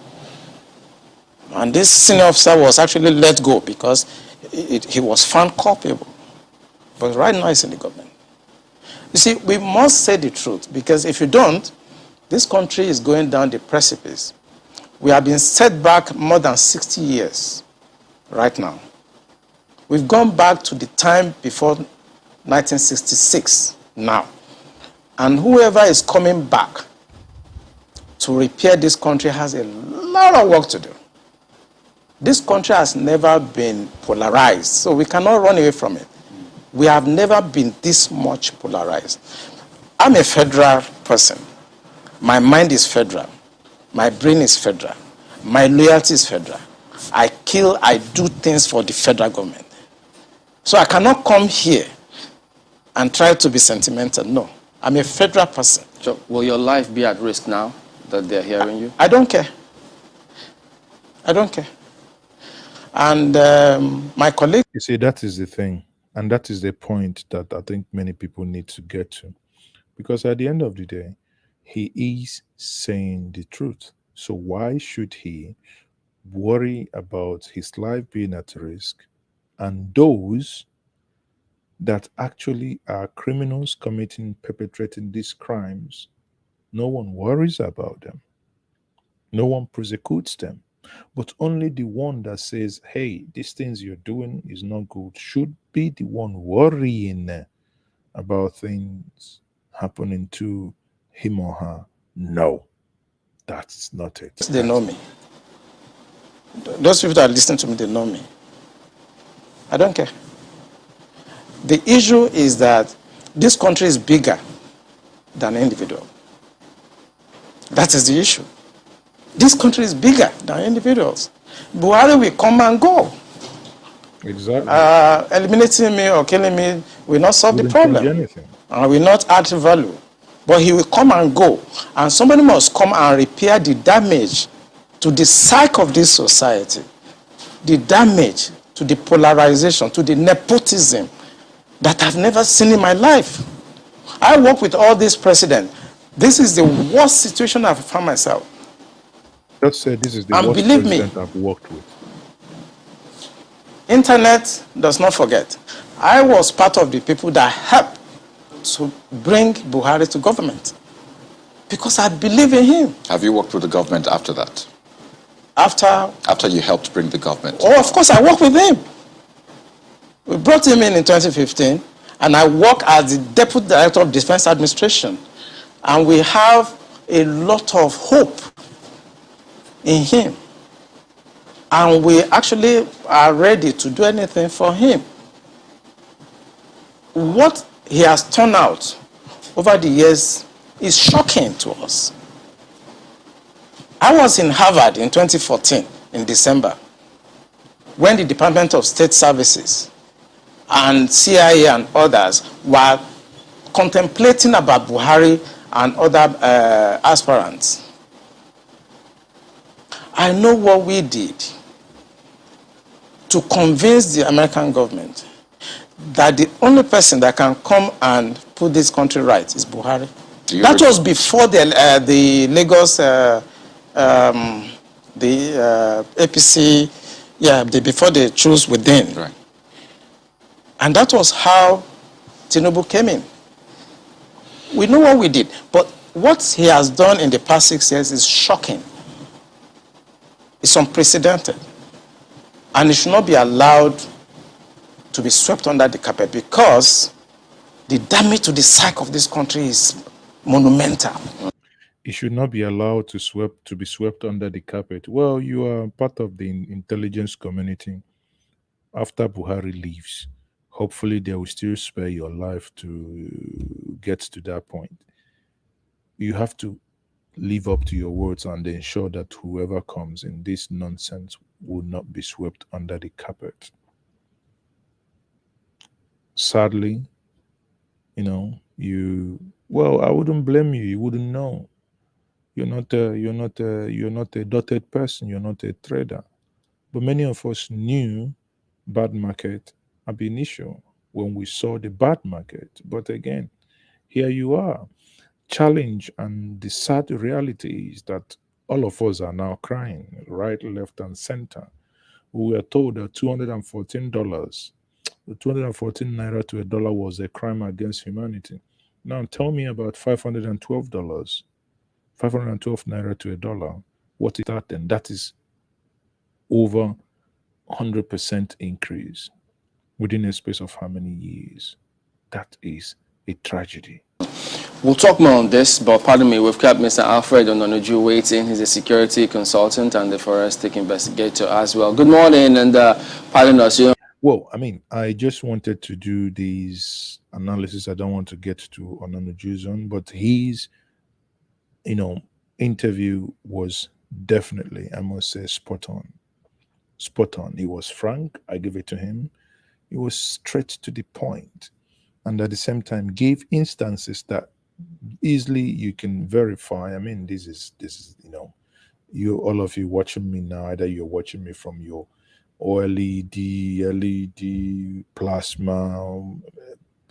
And this senior officer was actually let go because he was found culpable. But right now he's in the government. You see, we must say the truth, because if you don't, this country is going down the precipice. We have been set back more than 60 years right now. We've gone back to the time before 1966 now. And whoever is coming back to repair this country has a lot of work to do. This country has never been polarized, so we cannot run away from it. We have never been this much polarized. I'm a federal person. My mind is federal. My brain is federal. My loyalty is federal. I do things for the federal government. So I cannot come here and try to be sentimental. No, I'm a federal person. So will your life be at risk now that they're hearing you? I don't care. I don't care. And my colleague... You see, that is the thing. And that is the point that I think many people need to get to. Because at the end of the day, he is saying the truth. So why should he worry about his life being at risk and those that actually are criminals perpetrating these crimes? No one worries about them. No one prosecutes them. But only the one that says, hey, these things you're doing is not good, should be the one worrying about things happening to him or her. No, that's not it. They know me. Those people that listen to me, they know me. I don't care. The issue is that this country is bigger than an individual. That is the issue. This country is bigger than individuals. Buhari will come and go. Exactly. Eliminating me or killing me will not solve the Wouldn't change problem. anything. And will not add value. But he will come and go. And somebody must come and repair the damage to the psyche of this society. The damage to the polarization, to the nepotism that I've never seen in my life. I work with all these presidents. This is the worst situation I've found myself. Let's say this is the And worst believe me, president I've worked with. Internet does not forget. I was part of the people that helped to bring Buhari to government because I believe in him. Have you worked with the government after that? After you helped bring the government? Oh, of course, I worked with him. We brought him in 2015, and I work as the Deputy Director of Defense Administration. And we have a lot of hope in him. And we actually are ready to do anything for him. What he has turned out over the years is shocking to us. I was in Harvard in 2014, in December, when the Department of State Services and CIA and others were contemplating about Buhari and other aspirants. I know what we did to convince the American government that the only person that can come and put this country right is Buhari. That was before the Lagos, APC, before they chose within. Right. And that was how Tinubu came in. We know what we did, but what he has done in the past 6 years is shocking. It's unprecedented. And it should not be allowed to be swept under the carpet because the damage to the psyche of this country is monumental. It should not be allowed to be swept under the carpet. Well, you are part of the intelligence community. After Buhari leaves, hopefully they will still spare your life to get to that point. You have to live up to your words and ensure that whoever comes in this nonsense will not be swept under the carpet. Sadly, I wouldn't blame you. You wouldn't know. You're not a dotted person. You're not a trader. But many of us knew bad market ab initio when we saw the bad market. But again, here you are. Challenge, and the sad reality is that all of us are now crying, right, left, and center. We were told that $214, the 214 naira to a dollar was a crime against humanity. Now tell me about $512, 512 naira to a dollar. What is that then? That is over 100% increase within a space of how many years? That is a tragedy. We'll talk more on this, but pardon me, we've kept Mr. Alfred Ononuju waiting. He's a security consultant and a forensic investigator as well. Good morning, and pardon us. Well, I just wanted to do these analysis. I don't want to get to Ononuju's on, but his, interview was definitely, I must say, spot on. Spot on. He was frank. I give it to him. He was straight to the point, and at the same time gave instances that easily you can verify. I mean, this is you, all of you watching me now, either you're watching me from your OLED, LED, plasma,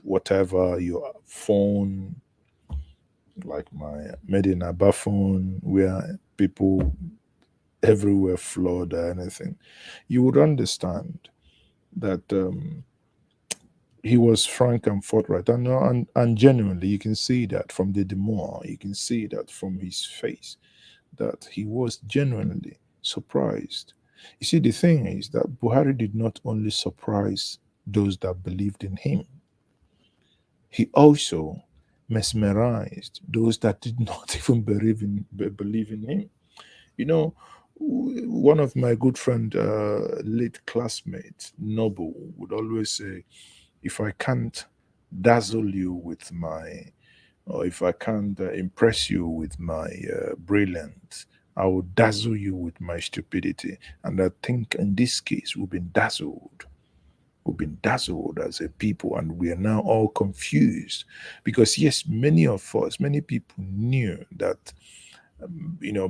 whatever, your phone, like my Medinaba phone, where people everywhere flood or anything, you would understand that he was frank and forthright, and genuinely, you can see that from the demo, you can see that from his face, that he was genuinely surprised. You see, the thing is that Buhari did not only surprise those that believed in him, he also mesmerized those that did not even believe in him. You know, one of my good friend, late classmate, Noble, would always say, if I can't dazzle you with my, or if I can't impress you with my brilliance, I will dazzle you with my stupidity. And I think in this case, we've been dazzled. We've been dazzled as a people, and we are now all confused because, yes, many of us, many people knew that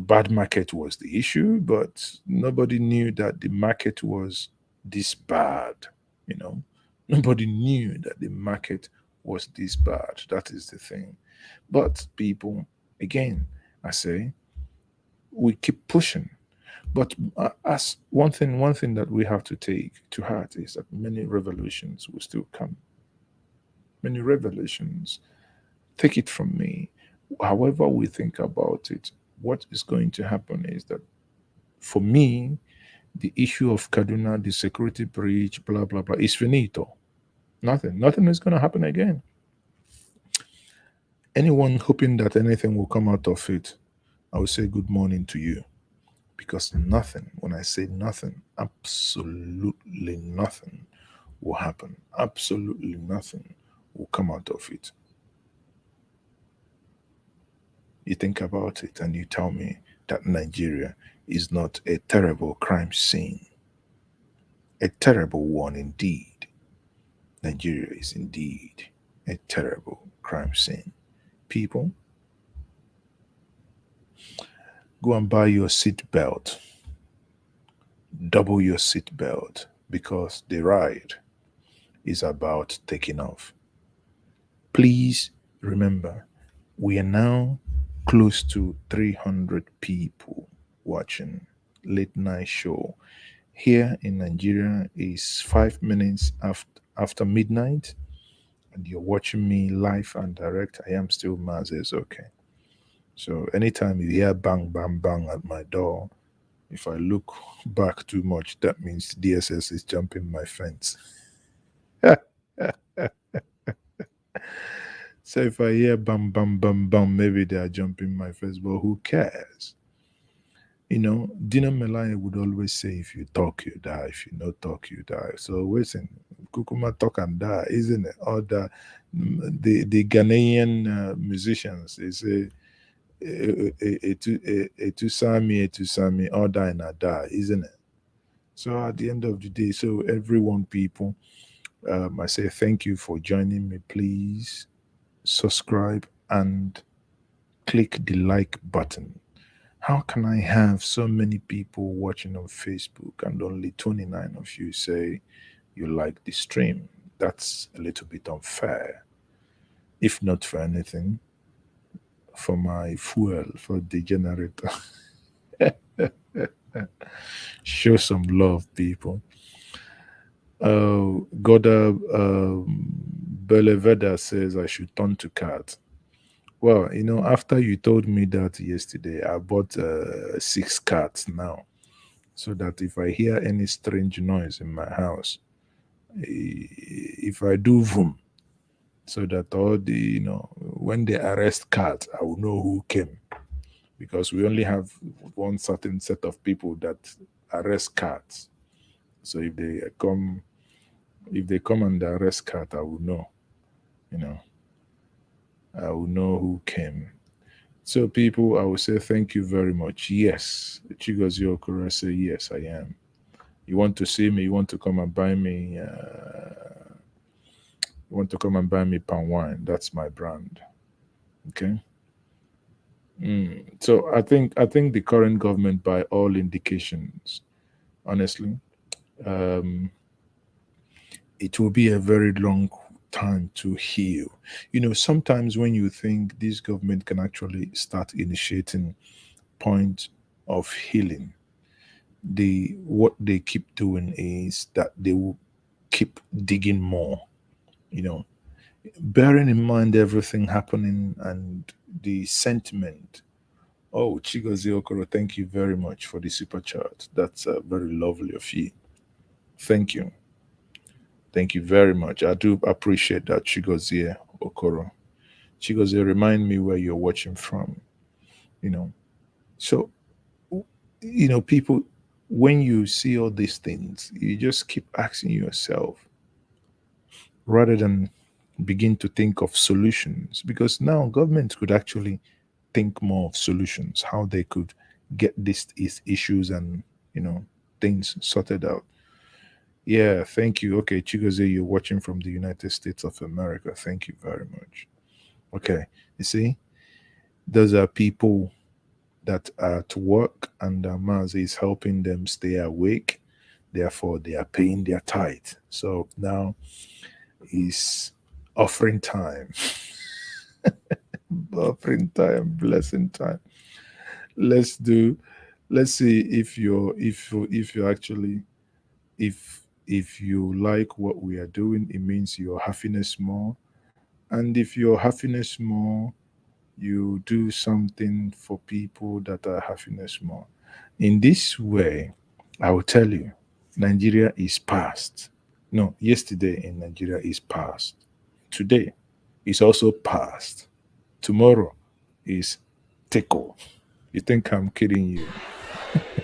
bad market was the issue, but nobody knew that the market was this bad. You know, nobody knew that the market was this bad. That is the thing. But people, again, I say, we keep pushing. But as one thing that we have to take to heart is that many revolutions will still come. Many revolutions. Take it from me. However we think about it, what is going to happen is that, for me, the issue of Kaduna, the security breach, blah blah blah, is finito. Nothing is going to happen again. Anyone hoping that anything will come out of it, I will say good morning to you, because nothing, when I say nothing, absolutely nothing will happen. Absolutely nothing will come out of it. You think about it and you tell me that Nigeria is not a terrible crime scene, a terrible one indeed. Nigeria is indeed a terrible crime scene. People, go and buy your seat belt, double your seat belt, because the ride is about taking off. Please remember, we are now close to 300 people watching late night show. Here in Nigeria is 5 minutes after midnight, and you're watching me live and direct. I am still Mazes, okay. So anytime you hear bang bang bang at my door, if I look back too much, that means DSS is jumping my fence. So if I hear bam bam bam bam, maybe they are jumping my fence, but who cares? Dina Melaya would always say, if you talk, you die. If you not talk, you die. So listen, Kukuma talk and die, isn't it? Or the Ghanaian musicians, they say, etu sami, all die and I die, isn't it? So at the end of the day, so everyone, people, I say thank you for joining me. Please subscribe and click the like button. How can I have so many people watching on Facebook and only 29 of you say you like the stream? That's a little bit unfair. If not for anything, for my fuel, for the generator. Show some love, people. Goda Beleveda says I should turn to cat. Well, after you told me that yesterday, I bought 6 cats now, so that if I hear any strange noise in my house, if I do vroom, so that all the, when they arrest cats, I will know who came, because we only have one certain set of people that arrest cats. So if they come and arrest cat, I will know, you know, I will know who came. So, people, I will say thank you very much. Yes, Chigozie Okura say yes, I am. You want to see me, you want to come and buy me, you want to come and buy me palm wine. That's my brand. Okay. So I think the current government, by all indications, honestly, um, it will be a very long time to heal. Sometimes when you think this government can actually start initiating point of healing, what they keep doing is that they will keep digging more. You know, bearing in mind everything happening and the sentiment. Oh, Chigozie Okoro, thank you very much for the super chat. That's very lovely of you. Thank you. Thank you very much. I do appreciate that, Chigozie Okoro. Chigozie, remind me where you're watching from. You know, so, people, when you see all these things, you just keep asking yourself rather than begin to think of solutions, because now governments could actually think more of solutions, how they could get these issues and things sorted out. Yeah, thank you. Okay, Chigozie, you're watching from the United States of America. Thank you very much. Okay, you see, those are people that are at work, and Maz is helping them stay awake. Therefore, they are paying their tithe. So now is offering time, offering time, blessing time. Let's do. Let's see if you actually if you like what we are doing, it means your happiness more. And if your happiness more, you do something for people that are happiness more. In this way, I will tell you, Nigeria is past. No, yesterday in Nigeria is past. Today is also past. Tomorrow is Teko. You think I'm kidding you?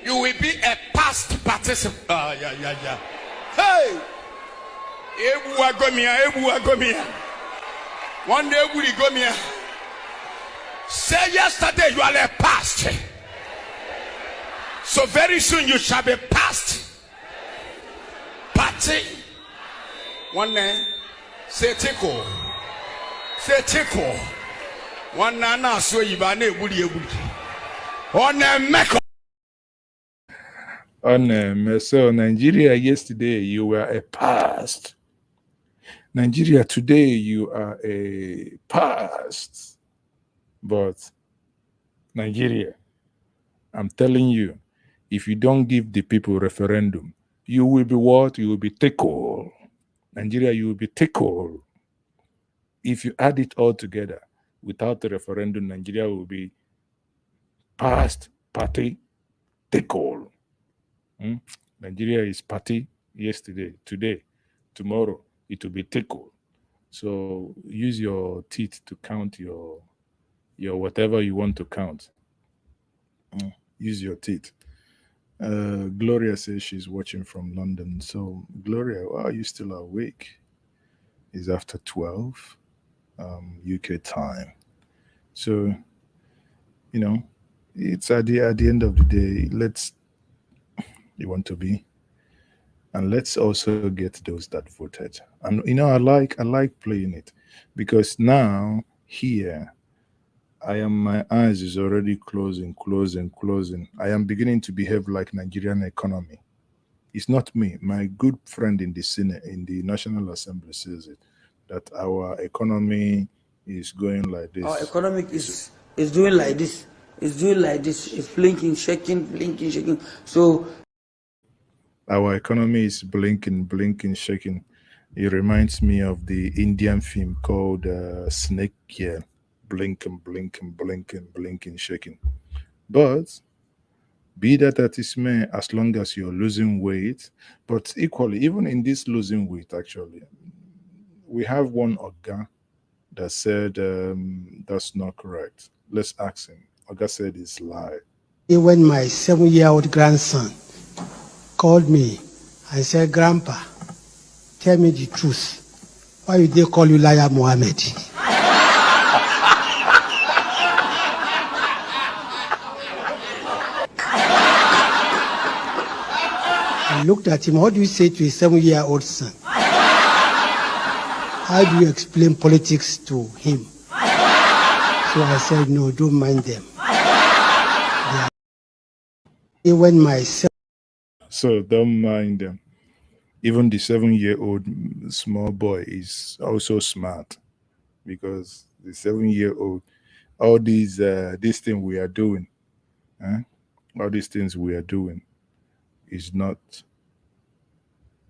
You will be a past participant. Yeah. Hey! Ebu agomia. One day we go me. Say yesterday you are a past. So very soon you shall be past. Party. One day, say tickle. Say tickle. One nana so you are ne budi. On a meko. So Nigeria yesterday you were a past. Nigeria today you are a past. But Nigeria, I'm telling you, if you don't give the people referendum, you will be what? You will be tickled. Nigeria, you will be tickled. If you add it all together, without the referendum, Nigeria will be past, party, tickled. Nigeria is party yesterday, today, tomorrow, it will be tickled. So use your teeth to count your whatever you want to count. Use your teeth. Gloria says she's watching from London. So Gloria, why are you still awake? It's after 12 UK time. So it's at the end of the day, you want to be, and let's also get those that voted. And I like playing it, because now here my eyes is already closing. I am beginning to behave like Nigerian economy. It's not me. My good friend in the Senate, in the National Assembly, says it, that our economy is going like this. Our economic is doing like this. It's doing like this. It's blinking, shaking. So our economy is blinking, shaking. It reminds me of the Indian film called Snake. Yeah, blinking, shaking. But be that as it may, as long as you're losing weight, but equally, even in this losing weight, actually, we have one Oga that said that's not correct. Let's ask him. Oga said it's lie. When my 7-year-old grandson called me and said, "Grandpa, tell me the truth. Why did they call you Liar Mohammed?" I looked at him. What do you say to a 7-year-old son? How do you explain politics to him? So I said, no, don't mind them. When my So don't mind them. Even the 7-year-old small boy is also smart, because the 7-year-old, all these thing we are doing, all these things we are doing is not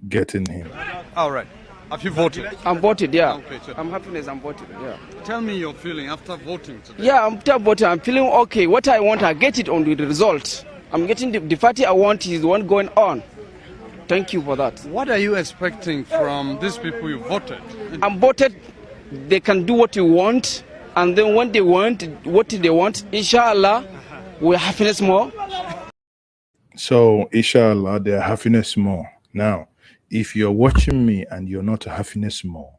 getting him. All right. Have you voted? I'm voted, yeah. Okay, so I'm happy I'm voted, yeah. tell me your feeling after voting today. Yeah, after voting, I'm feeling okay. What I want, I get it on the result. I'm getting the party I want is the one going on. Thank you for that. What are you expecting from these people you voted? I'm voted, they can do what you want, and then when they want, what they want, inshallah, we'll happiness more. So, inshallah, their happiness more. Now, if you're watching me and you're not happiness more,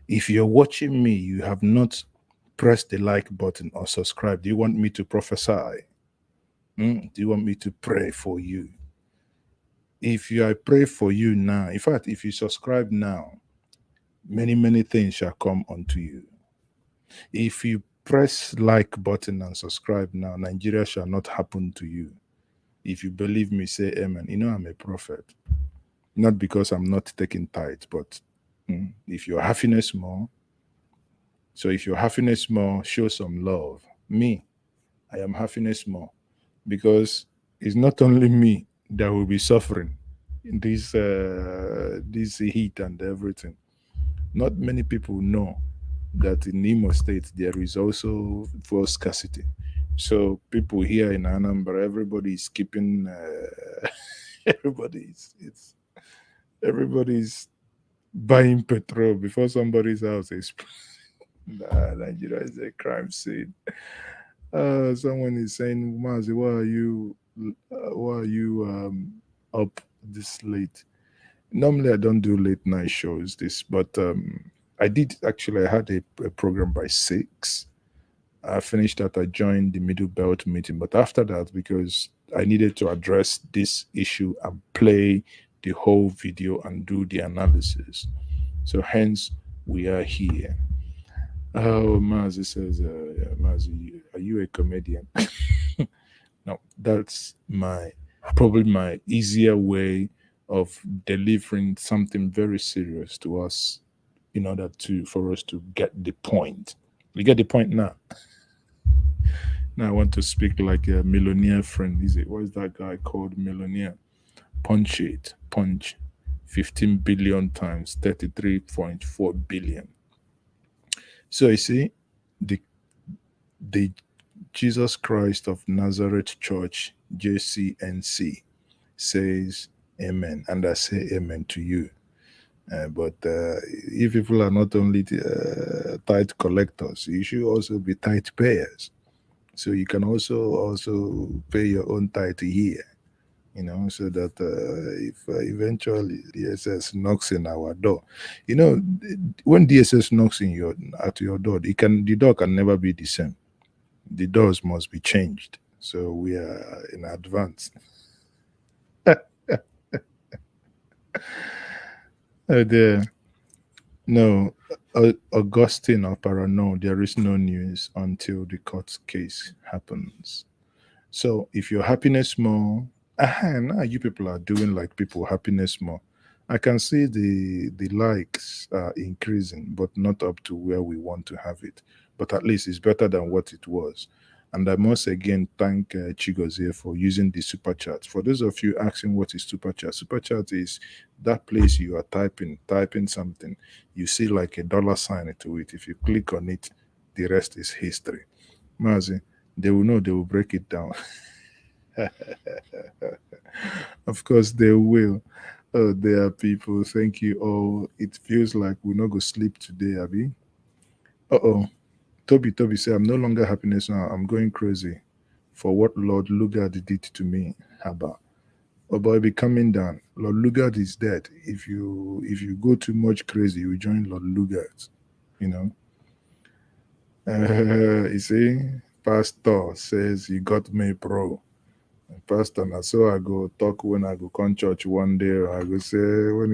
if you're watching me, you have not pressed the like button or subscribe, do you want me to prophesy? Do you want me to pray for you? If I pray for you now, in fact, if you subscribe now, many, many things shall come unto you. If you press like button and subscribe now, Nigeria shall not happen to you. If you believe me, say amen. You know I'm a prophet. Not because I'm not taking tithe, but if your happiness more, so if your happiness more, show some love. Me, I am happiness more, because it's not only me that will be suffering in this heat and everything. Not many people know that in Imo State there is also fuel scarcity. So people here in Anambra, everybody is keeping everybody's buying petrol before somebody's house is. Nigeria is a crime scene. Someone is saying, Mazi, why are you up this late? Normally I don't do late night shows, but I did actually. I had a program by 6. I finished that. I joined the Middle Belt meeting, but after that, because I needed to address this issue and play the whole video and do the analysis, so hence we are here. Oh, Mazi says, Mazi, are you a comedian? No, that's probably my easier way of delivering something very serious to us in order for us to get the point. You get the point now? Now I want to speak like a millionaire friend. What is that guy called? Millionaire. Punch it. Punch. 15 billion times 33.4 billion. So you see, the Jesus Christ of Nazareth Church, JCNC, says amen, and I say amen to you. But if people are not only tithe collectors, you should also be tithe payers. So you can also pay your own tithe here, so that if eventually DSS knocks in our door, when DSS knocks at your door, the door can never be the same. The doors must be changed. So we are in advance. No, Augustine or no, there is no news until the court case happens. So if your happiness more, now you people are doing like people happiness more. I can see the likes are increasing, but not up to where we want to have it. But at least it's better than what it was. And I must again thank Chigozie for using the super chat. For those of you asking what is super chat is that place you are typing something, you see like a dollar sign to it. If you click on it, the rest is history. Mazi, they will know, they will break it down. Of course they will. Oh, there are people. Thank you all. It feels like we're not going to sleep today, Abby. Uh-oh. Toby said, I'm no longer happiness now. I'm going crazy for what Lord Lugard did to me. Haba. Oh boy, be coming down. Lord Lugard is dead. If you go too much crazy, you join Lord Lugard. You see, Pastor says, you got me, bro. Pastor, na so I go talk when I go come church one day. Or I go say when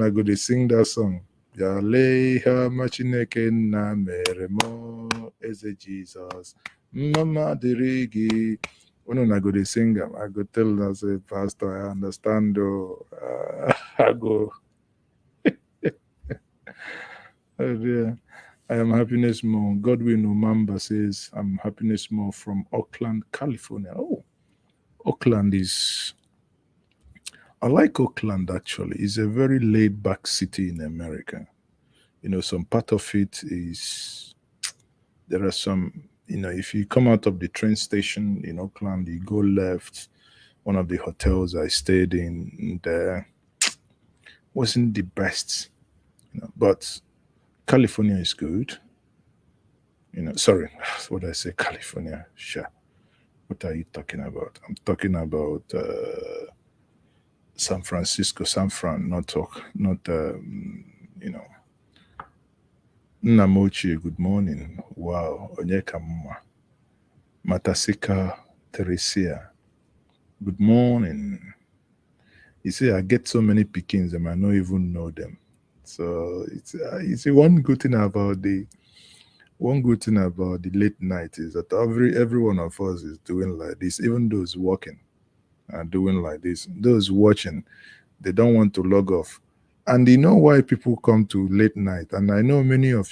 I go they sing that song. Yaleha machineke na mere mo eze Jesus. Mama dirigi. When I go they sing them, I go tell them, say, Pastor, I understand though. I go, oh dear. I am Happiness More. Godwin Umamba says, I'm Happiness More from Oakland, California. Oh, Oakland is, I like Oakland actually. It's a very laid back city in America. You know, some part of it is, there are some, you know, if you come out of the train station in Oakland, you go left, one of the hotels I stayed in there wasn't the best, you know, but California is good. You know, sorry, what did I say? California. Sure. What are you talking about? I'm talking about San Francisco, San Fran, not you know. Namochi, good morning. Wow, Onyeka Mma. Matasika Teresia, good morning. You see, I get so many pickings and I don't even know them. So it's one good thing about the late night is that every one of us is doing like this. Even those working are doing like this. Those watching, they don't want to log off. And you know why people come to late night? And I know many of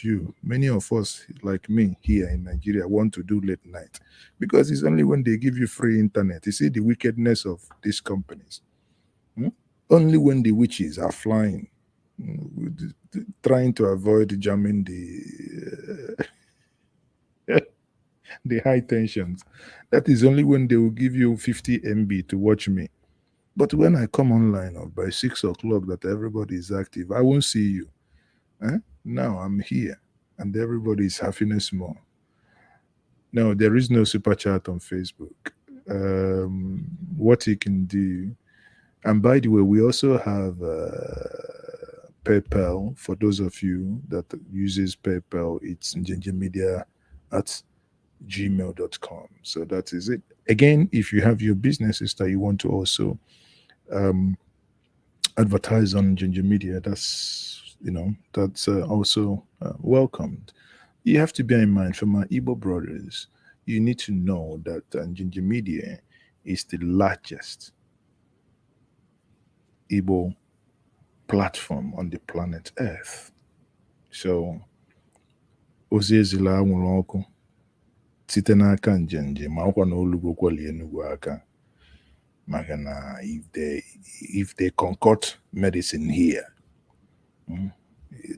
us like me here in Nigeria want to do late night because it's only when they give you free internet. You see the wickedness of these companies. Only when the witches are flying, trying to avoid jamming the high tensions. That is only when they will give you 50 MB to watch me. But when I come online by 6 o'clock that everybody is active, I won't see you. Now I'm here and everybody is happiness more. No, there is no super chat on Facebook. What you can do, and by the way, we also have PayPal. For those of you that uses PayPal, it's njenjemedia@gmail.com. So that is it. Again, if you have your businesses that you want to also advertise on Njenje Media, that's also welcomed. You have to bear in mind, for my Igbo brothers, you need to know that Njenje Media is the largest Igbo platform on the planet Earth. So ozi ezila anwụrụ ọkụ site n'aka Njenje ma ọkwa na olugo kwali Enugu aka. Maka na if they concoct medicine here,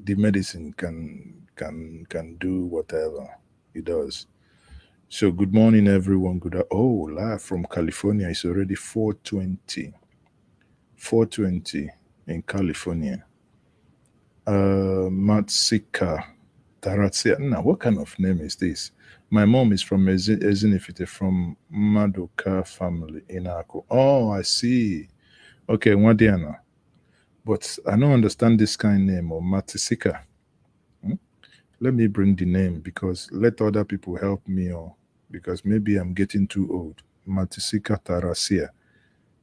the medicine can do whatever it does. So good morning everyone. Live from California. It's already 4:20 in California. Matsika Taratsia. Now, what kind of name is this? My mom is from Ezinifite, from Madoka family in Ako. Oh, I see. Okay, Wadiana. But I don't understand this kind of name, or Matisika. Let me bring the name, because let other people help me, or because maybe I'm getting too old. Matisika Tarasia.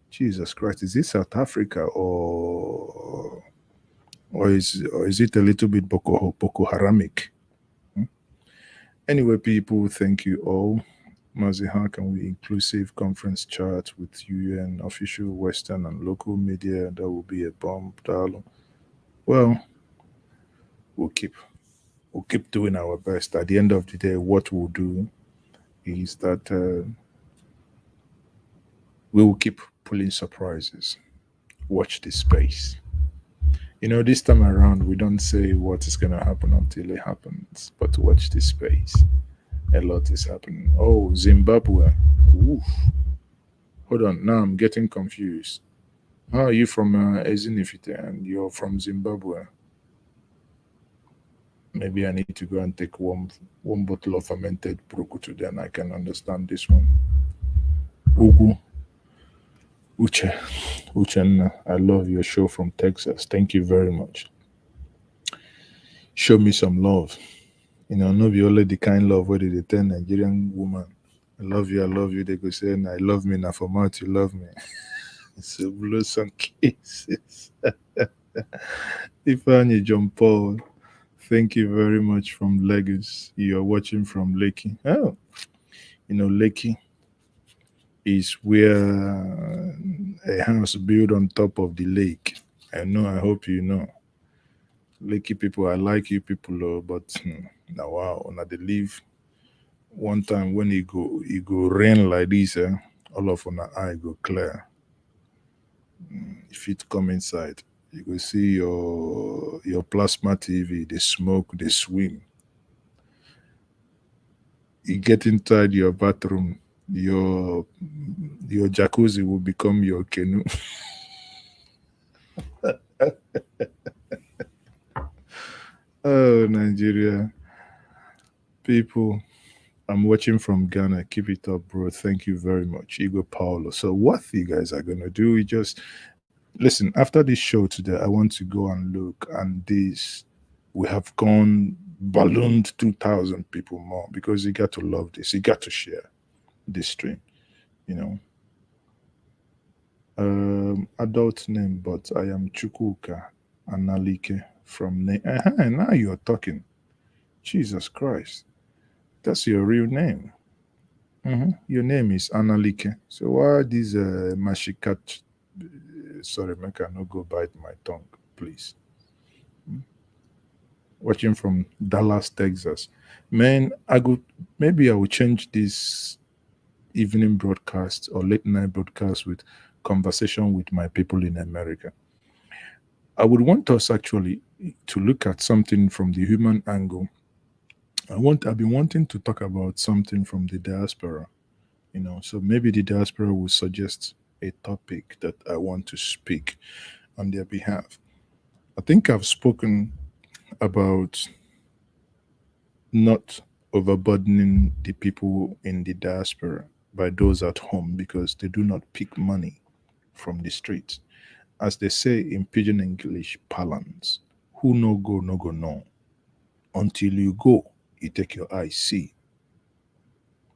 Jesus Christ, is this South Africa or is it a little bit Boko Haramic? Anyway, people, thank you all. Mazi, how can we inclusive conference chat with UN official Western and local media? That will be a bomb dialogue. Well, we'll keep doing our best. At the end of the day, what we'll do is that we will keep pulling surprises. Watch this space. You know, this time around, we don't say what is going to happen until it happens, but watch this space. A lot is happening. Oh, Zimbabwe. Oof. Hold on, now I'm getting confused. How are you from Ezinifite and you're from Zimbabwe? Maybe I need to go and take one bottle of fermented brukutu, then I can understand this one. Ugu. Uchenna, I love your show from Texas. Thank you very much. Show me some love. No be only the kind love where they tell Nigerian woman, I love you, I love you. They go say, I love me, now for mouth, you love me. So blow some cases. Ifeanyi John Paul, thank you very much from Lagos. You're watching from Lekki. Oh, Lekki is where a house built on top of the lake. I hope you know. Lekki people, I like you people, but now wow, now they live one time when it go rain like this, all of on eye go clear. If it come inside, you go see your plasma TV, they smoke, they swim. You get inside your bathroom, your jacuzzi will become your canoe. Oh, Nigeria people, I'm watching from Ghana. Keep it up, bro. Thank you very much, Igor Paulo. So, what you guys are gonna do? We just listen. After this show today, I want to go and look, and this we have gone ballooned 2,000 people more because you got to love this. You got to share this stream. You know, adult name, but I am Chukwuka Analike from. Now you're talking. Jesus Christ, that's your real name. Your name is Analike. So why this mashikat? Sorry, make I no go bite my tongue, please. Watching from Dallas, Texas. Man, maybe I will change this evening broadcast or late night broadcast with conversation with my people in America. I would want us actually to look at something from the human angle. I've been wanting to talk about something from the diaspora. So maybe the diaspora will suggest a topic that I want to speak on their behalf. I think I've spoken about not overburdening the people in the diaspora by those at home because they do not pick money from the streets. As they say in pidgin English parlance, who no go, no go, no. Until you go, you take your eye see.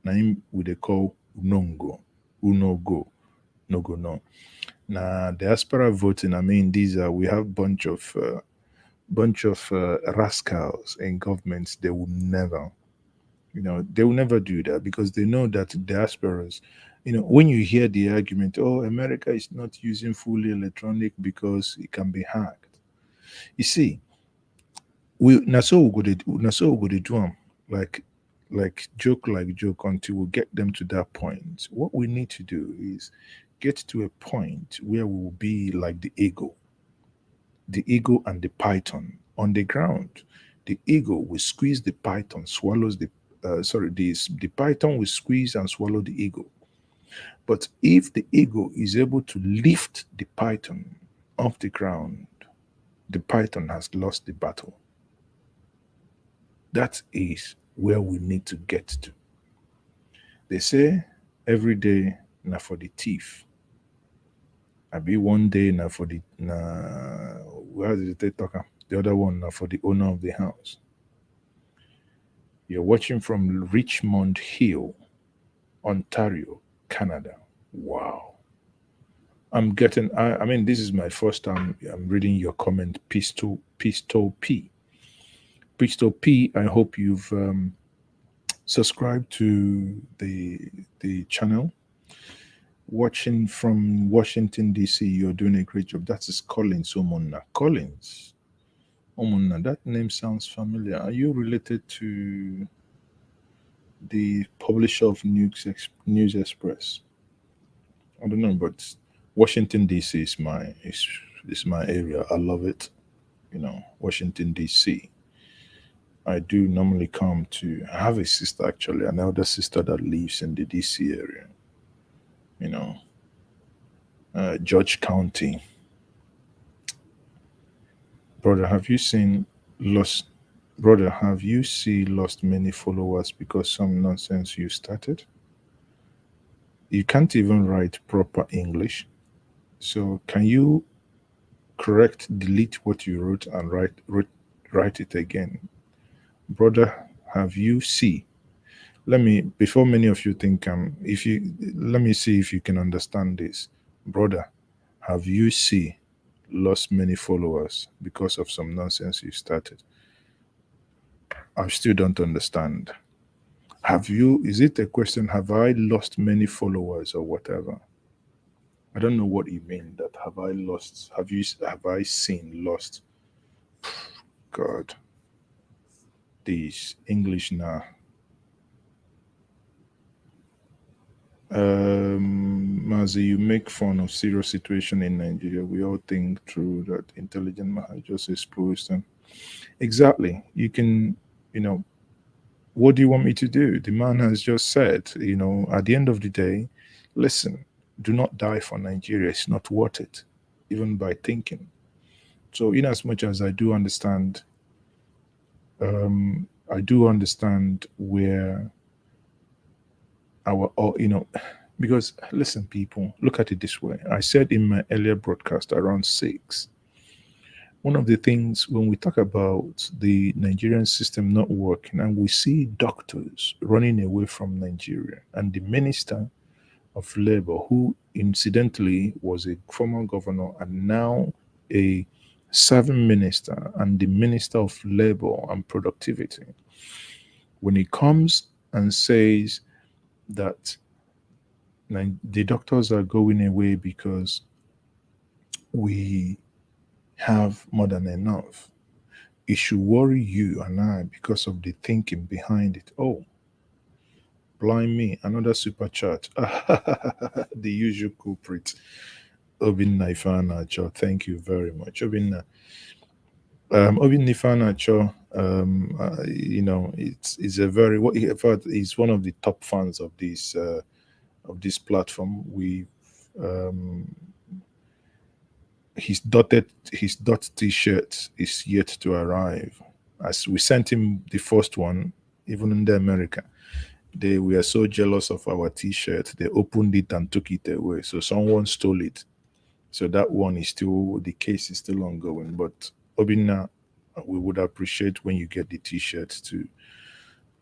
Now we they call unongo, who no go, no go, no. Now diaspora voting, I mean, we have bunch of rascals in governments. They will never do that because they know that diasporas, when you hear the argument, oh, America is not using fully electronic because it can be hacked. You see, we do 'em like joke until we get them to that point. What we need to do is get to a point where we will be like the eagle and the python on the ground. The eagle will squeeze the python, swallows the python will squeeze and swallow the eagle. But if the eagle is able to lift the python off the ground, the python has lost the battle. That is where we need to get to. They say every day now for the thief. I be one day now for the where did they talk? The other one now for the owner of the house. You're watching from Richmond Hill, Ontario, Canada. Wow. I mean, this is my first time I'm reading your comment, Pistol P. Pistol P, I hope you've subscribed to the channel. Watching from Washington, D.C., you're doing a great job. That is Collins Omona. Collins Omona, that name sounds familiar. Are you related to the publisher of News Express? I don't know, but Washington D.C. is my area. I love it. Washington D.C. I do normally come to. I have a sister actually, an elder sister that lives in the D.C. area. George County. Brother, have you seen lost? Brother, have you lost many followers because some nonsense you started? You can't even write proper English. So can you delete what you wrote and write it again? Brother, have you see? Let me, before many of you think if you, let me see if you can understand this, brother. Have you see lost many followers because of some nonsense you started? I still don't understand. Have you? Is it a question? Have I lost many followers or whatever? I don't know what you mean. That have I lost? Have you? Have I seen lost? God, these English now. Mazi, you make fun of serious situation in Nigeria. We all think through that intelligent man just exposed them. Exactly. You can, you know, what do you want me to do? The man has just said, at the end of the day, listen, do not die for Nigeria. It's not worth it, even by thinking. So, in as much as I do understand where our, because listen, people, look at it this way. I said in my earlier broadcast around 6, one of the things when we talk about the Nigerian system not working and we see doctors running away from Nigeria and the minister of labor, who incidentally was a former governor and now a serving minister and the minister of labor and productivity, when he comes and says that the doctors are going away because we have more than enough, it should worry you and I because of the thinking behind it. Oh, blind me, another super chat. The usual culprit. Obinna Ifeanacho, thank you very much. Obinna. Obinna Ifeanacho, it's a very, in fact, he's one of the top fans of this platform. Um, his dot t-shirt is yet to arrive. As we sent him the first one, even in the America, they were so jealous of our t-shirt, they opened it and took it away. So someone stole it. So that one is still, the case is still ongoing. But Obina, we would appreciate when you get the t-shirt to,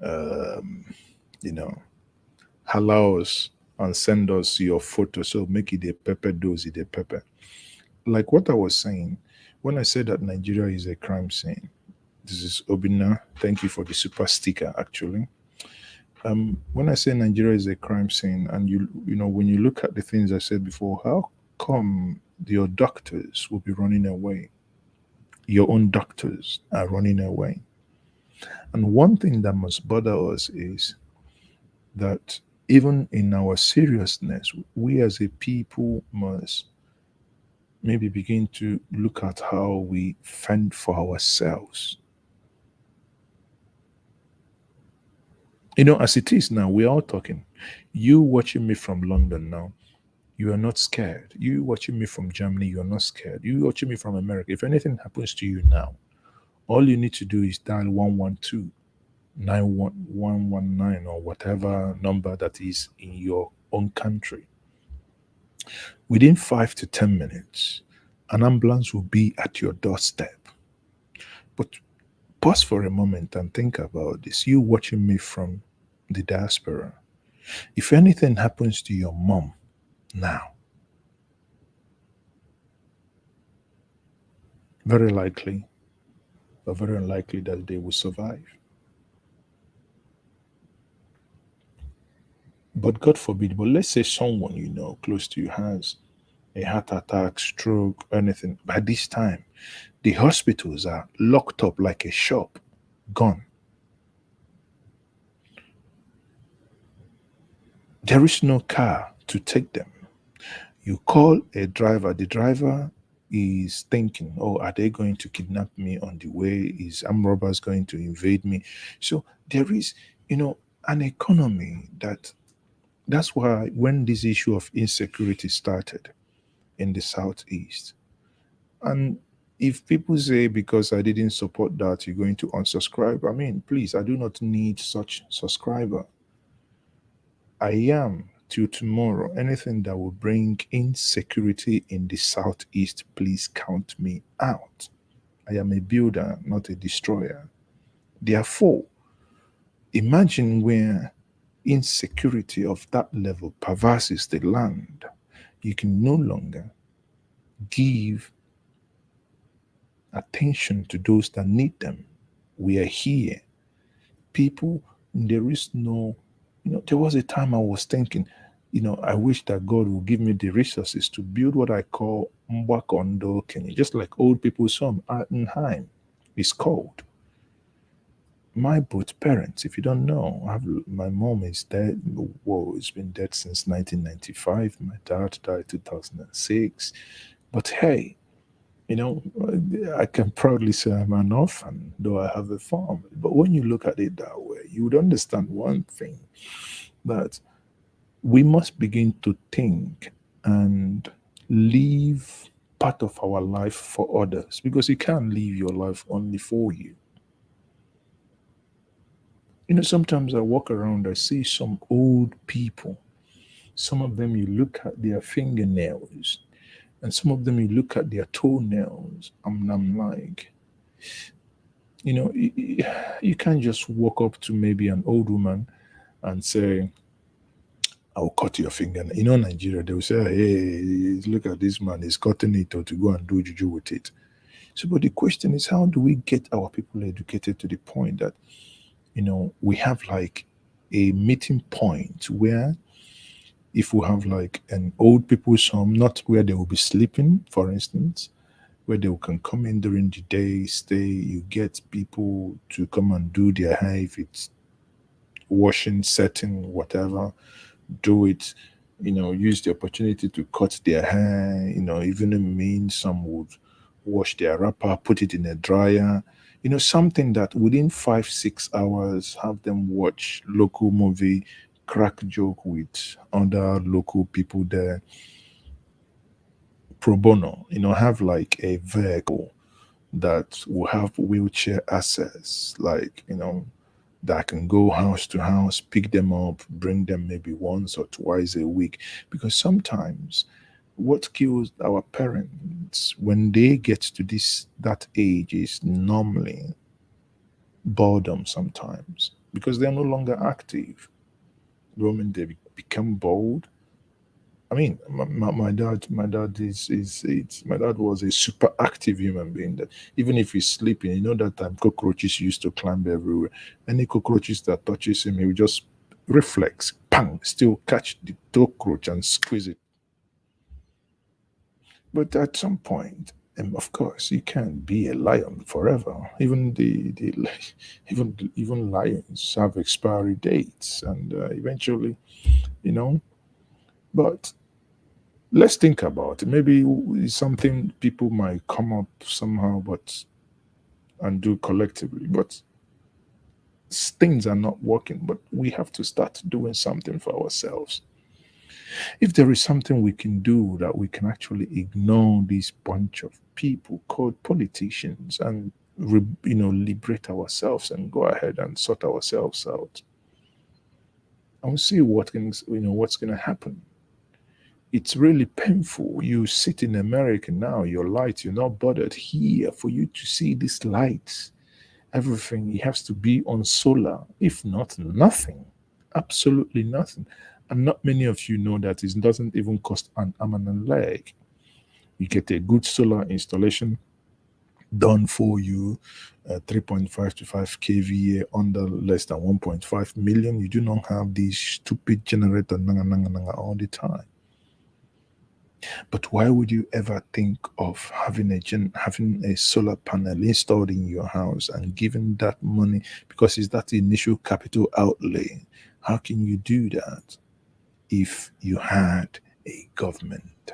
um, you know, allow us and send us your photo. So make it a pepper dose, it a pepper. Like what I was saying, when I said that Nigeria is a crime scene, this is Obina. Thank you for the super sticker, actually. When I say Nigeria is a crime scene, and when you look at the things I said before, how come your doctors will be running away? Your own doctors are running away. And one thing that must bother us is that even in our seriousness, we as a people must maybe begin to look at how we fend for ourselves. As it is now, we're all talking. You watching me from London now, you are not scared. You watching me from Germany, you are not scared. You watching me from America, if anything happens to you now, all you need to do is dial 112 91119 or whatever number that is in your own country. Within 5 to 10 minutes, an ambulance will be at your doorstep. But pause for a moment and think about this. You watching me from the diaspora. If anything happens to your mom now, very likely, or very unlikely that they will survive. But God forbid, but let's say someone close to you has a heart attack, stroke, anything. By this time, the hospitals are locked up like a shop, gone. There is no car to take them. You call a driver, the driver is thinking, oh, are they going to kidnap me on the way? Is armed robbers going to invade me? So there is, an economy that's why when this issue of insecurity started in the Southeast, and if people say because I didn't support that, you're going to unsubscribe, I mean, please, I do not need such subscriber. I am till tomorrow. Anything that will bring insecurity in the Southeast, please count me out. I am a builder, not a destroyer. Therefore, Imagine where insecurity of that level pervades the land. You can no longer give attention to those that need them. We are here. People, there is no, there was a time I was thinking, I wish that God would give me the resources to build what I call Mwakondo Kenya, just like old people's home, Artenheim is called. My both parents, if you don't know, my mom is dead. Whoa, it's been dead since 1995. My dad died 2006. But hey, I can proudly say I'm an orphan, though I have a farm. But when you look at it that way, you would understand one thing, that we must begin to think and live part of our life for others, because you can't live your life only for you. Sometimes I walk around, I see some old people. Some of them, you look at their fingernails, and some of them, you look at their toenails, and I'm like, you can't just walk up to maybe an old woman and say, I'll cut your finger. Nigeria, they will say, hey, look at this man, he's cutting it, or to go and do juju with it. So, but the question is, how do we get our people educated to the point that, we have like a meeting point where, if we have like an old people's home, not where they will be sleeping, for instance, where they can come in during the day, stay, you get people to come and do their hair, if it's washing, setting, whatever, do it, use the opportunity to cut their hair, even in mean some would wash their wrapper, put it in a dryer, something that within 5 6 hours have them watch local movie, crack joke with other local people there, pro bono, have like a vehicle that will have wheelchair access, like, that can go house to house, pick them up, bring them maybe once or twice a week. Because sometimes what kills our parents when they get to that age is normally boredom sometimes, because they're no longer active. The moment they become bored, I mean, my dad was a super active human being. That even if he's sleeping, that time cockroaches used to climb everywhere. Any cockroaches that touches him, he would just reflex, bang, still catch the cockroach and squeeze it. But at some point, of course, you can't be a lion forever. Even even lions have expiry dates, and eventually, you know. But let's think about it. Maybe it's something people might come up somehow, and do collectively. But things are not working. But we have to start doing something for ourselves. If there is something we can do that we can actually ignore this bunch of people called politicians and liberate ourselves and go ahead and sort ourselves out, and we'll see what's going to happen. It's really painful. You sit in America now, your light, you're not bothered. Here, for you to see this light, everything, it has to be on solar. If not, nothing. Absolutely nothing. And not many of you know that it doesn't even cost an arm and a leg. You get a good solar installation done for you, 3.5 to 5 kVA under less than 1.5 million. You do not have these stupid generator all the time. But why would you ever think of having a solar panel installed in your house and giving that money, because it's that initial capital outlay? How can you do that if you had a government?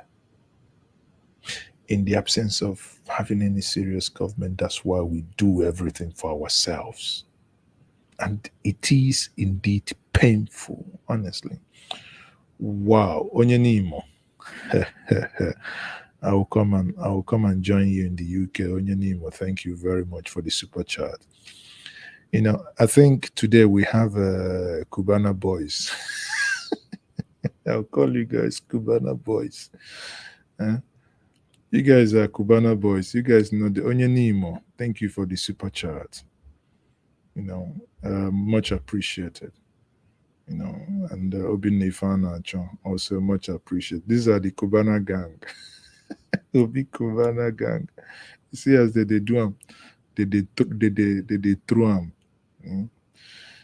In the absence of having any serious government, that's why we do everything for ourselves. And it is indeed painful, honestly. Wow, Onyenimo. I will come and join you in the UK. Onyenimo, thank you very much for the super chat. I think today we have Cubana boys. I'll call you guys Cubana boys. You guys are Cubana boys. You guys know the Onyenimo. Thank you for the super chat. Much appreciated. And Obin Ifana also much appreciated. These are the Kubana gang. Obi Kubana gang. You see as they do them, they throw them.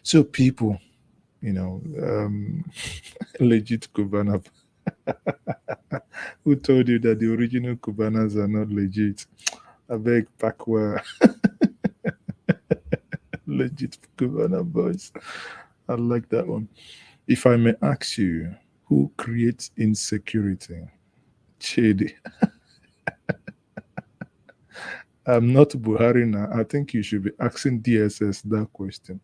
So people, legit Kubana. Who told you that the original Kubanas are not legit? I beg backward. Legit Kubana boys. I like that one. If I may ask you, who creates insecurity? Chidi. I'm not Buhari now. I think you should be asking DSS that question.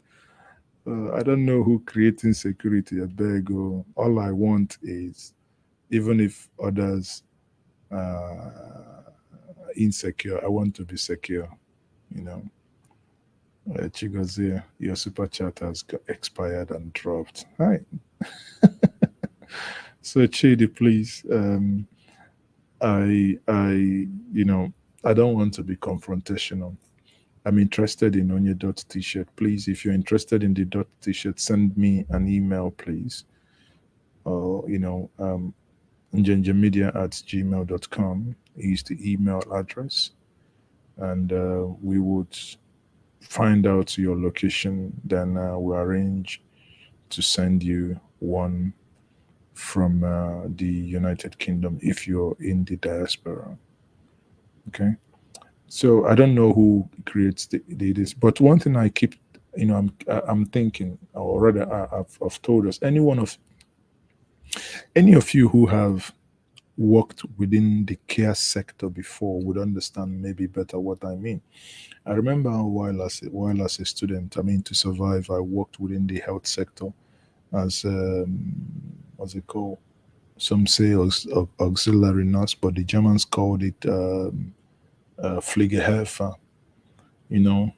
I don't know who creates insecurity. I beg. All I want is, even if others are insecure, I want to be secure. Chigozie, your super chat has expired and dropped. Hi. So Chidi, please. I don't want to be confrontational. I'm interested in Onye dot t-shirt. Please, if you're interested in the dot t-shirt, send me an email, please. Or, njenjemedia@gmail.com is the email address. And we would find out your location. Then we'll arrange to send you one from the United Kingdom if you're in the diaspora. Okay. So I don't know who creates this, but one thing I keep, I'm thinking, or rather, I've told us, any of you who have worked within the care sector before would understand maybe better what I mean. I remember while as a student, to survive, I worked within the health sector as what's it called? Some say auxiliary nurse, but the Germans called it Pflegehelfer. It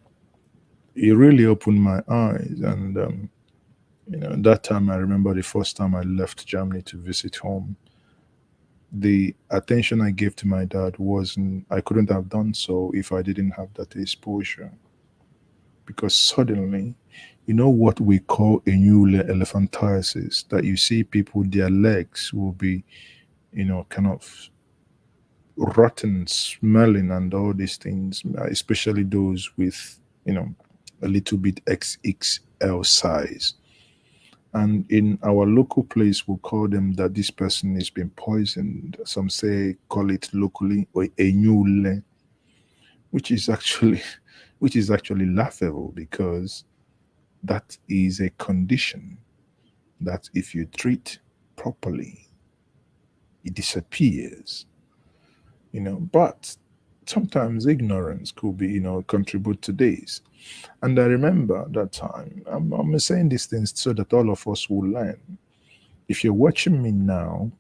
really opened my eyes, and that time I remember the first time I left Germany to visit home. The attention I gave to my dad I couldn't have done so if I didn't have that exposure. Because suddenly, what we call a new elephantiasis, that you see people, their legs will be, kind of rotten, smelling, and all these things, especially those with, a little bit XXL size. And in our local place, we'll call them that this person has been poisoned. Some say call it locally or a new, which is actually laughable, because that is a condition that if you treat properly, it disappears. But sometimes ignorance could be, contribute to this. And I remember that time, I'm saying these things so that all of us will learn. If you're watching me now,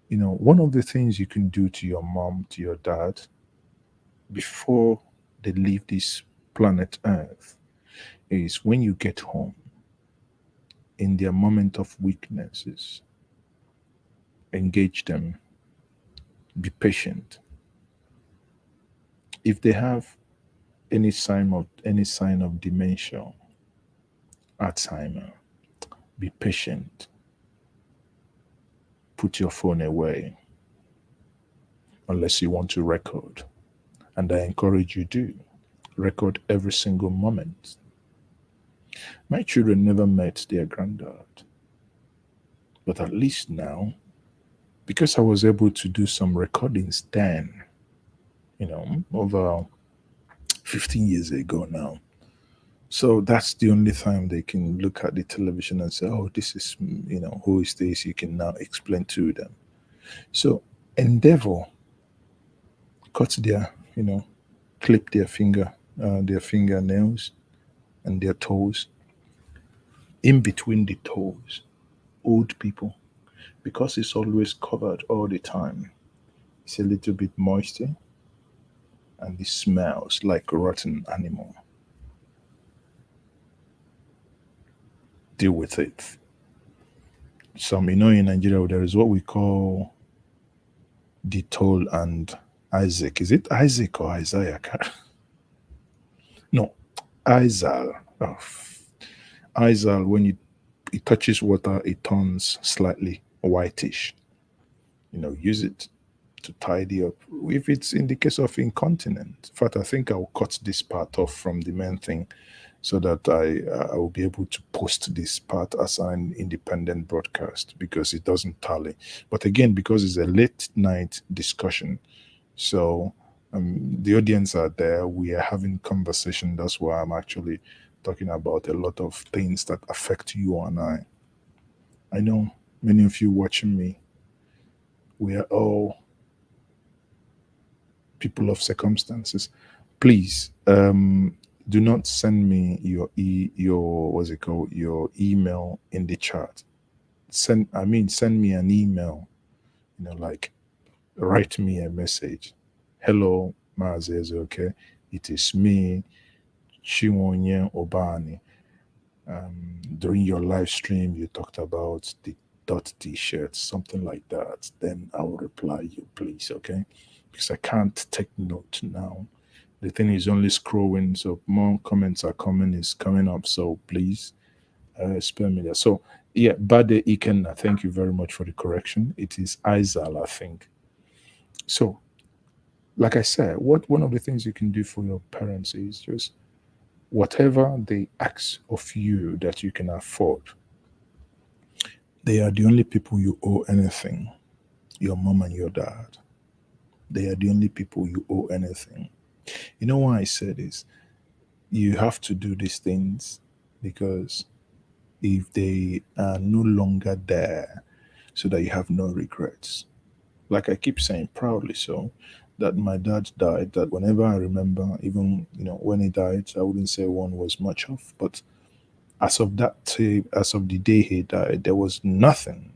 one of the things you can do to your mom, to your dad, before they leave this planet Earth, is when you get home, in their moment of weaknesses, engage them, be patient. If they have any sign of dementia, Alzheimer, be patient. Put your phone away unless you want to record. And I encourage you to record every single moment. My children never met their granddad. But at least now, because I was able to do some recordings then, over 15 years ago now. So that's the only time they can look at the television and say, oh, this is, who is this? You can now explain to them. So endeavor, cut their, clip their fingernails and their toes. In between the toes, old people, because it's always covered all the time, it's a little bit moisture and it smells like a rotten animal. Deal with it. Some, in Nigeria, there is what we call Detol and Isaac. Is it Isaac or Isaiah? No, Izal. Oh, Izal, when it touches water, it turns slightly whitish. Use it to tidy up. If it's in the case of incontinent, in fact, I think I'll cut this part off from the main thing so that I will be able to post this part as an independent broadcast because it doesn't tally. But again, because it's a late night discussion, so the audience are there. We are having conversation. That's why I'm actually talking about a lot of things that affect you and I. I know many of you watching me. We are all people of circumstances. Please, do not send me your what's it called, your email in the chat. Send me an email. Like write me a message. Hello, Mazes, okay? It is me, Chiwonye Obani. During your live stream, you talked about the dot t-shirts, something like that. Then I will reply you, please, okay? Because I can't take note now. The thing is only scrolling, so more comments are coming up. So please, spare me that. So yeah, Bade Iken, thank you very much for the correction. It is Izal, I think. So, like I said, one of the things you can do for your parents is just whatever they ask of you that you can afford. They are the only people you owe anything. Your mom and your dad. They are the only people you owe anything. You know why I say this? You have to do these things because if they are no longer there, so that you have no regrets. Like I keep saying proudly so, that my dad died, that whenever I remember, even when he died, I wouldn't say one was much off, but as of as of the day he died, there was nothing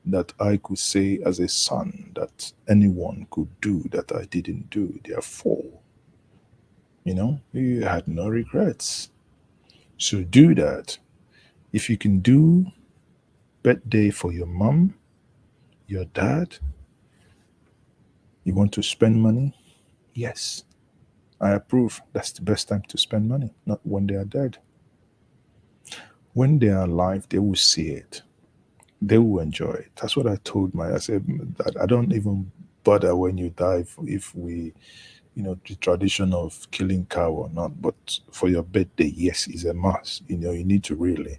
that I could say as a son that anyone could do that I didn't do. Therefore, you had no regrets. So do that. If you can do birthday for your mom, your dad, you want to spend money? Yes, I approve. That's the best time to spend money, not when they are dead. When they are alive, they will see it. They will enjoy it. That's what I said, I don't even bother when you die if we, the tradition of killing cow or not. But for your birthday, yes, is a must. You need to really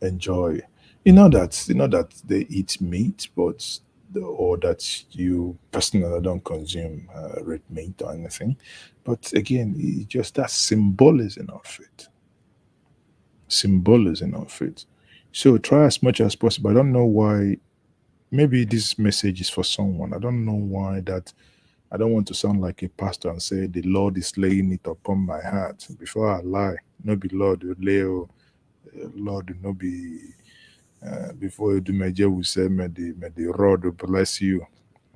enjoy. That they eat meat, but or that you personally don't consume red meat or anything. But again, just that symbolism of it. Symbolism of it. So try as much as possible. I don't know why. Maybe this message is for someone. I don't know why that. I don't want to sound like a pastor and say the Lord is laying it upon my heart. Before I lie, no be Lord Leo, Lord no be. Before you do my job, will say may the rod bless you.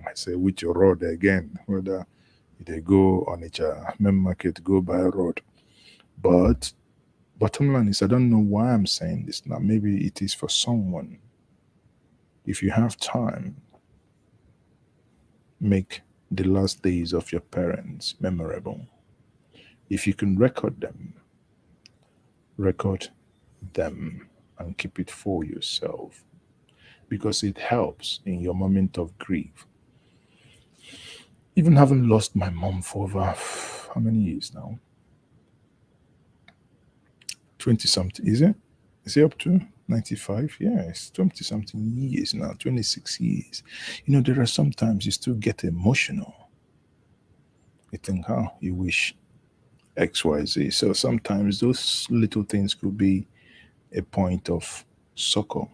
I say with your rod again. Whether they go on each main market, go buy a rod. But bottom line is I don't know why I'm saying this now. Maybe it is for someone. If you have time, make the last days of your parents memorable. If you can record them and keep it for yourself because it helps in your moment of grief. Even having lost my mom for over how many years now? 20 something, is it? Is it up to 95? Yeah, it's 20 something years now, 26 years. There are sometimes you still get emotional. You think, how you wish XYZ. So sometimes those little things could be a point of succor.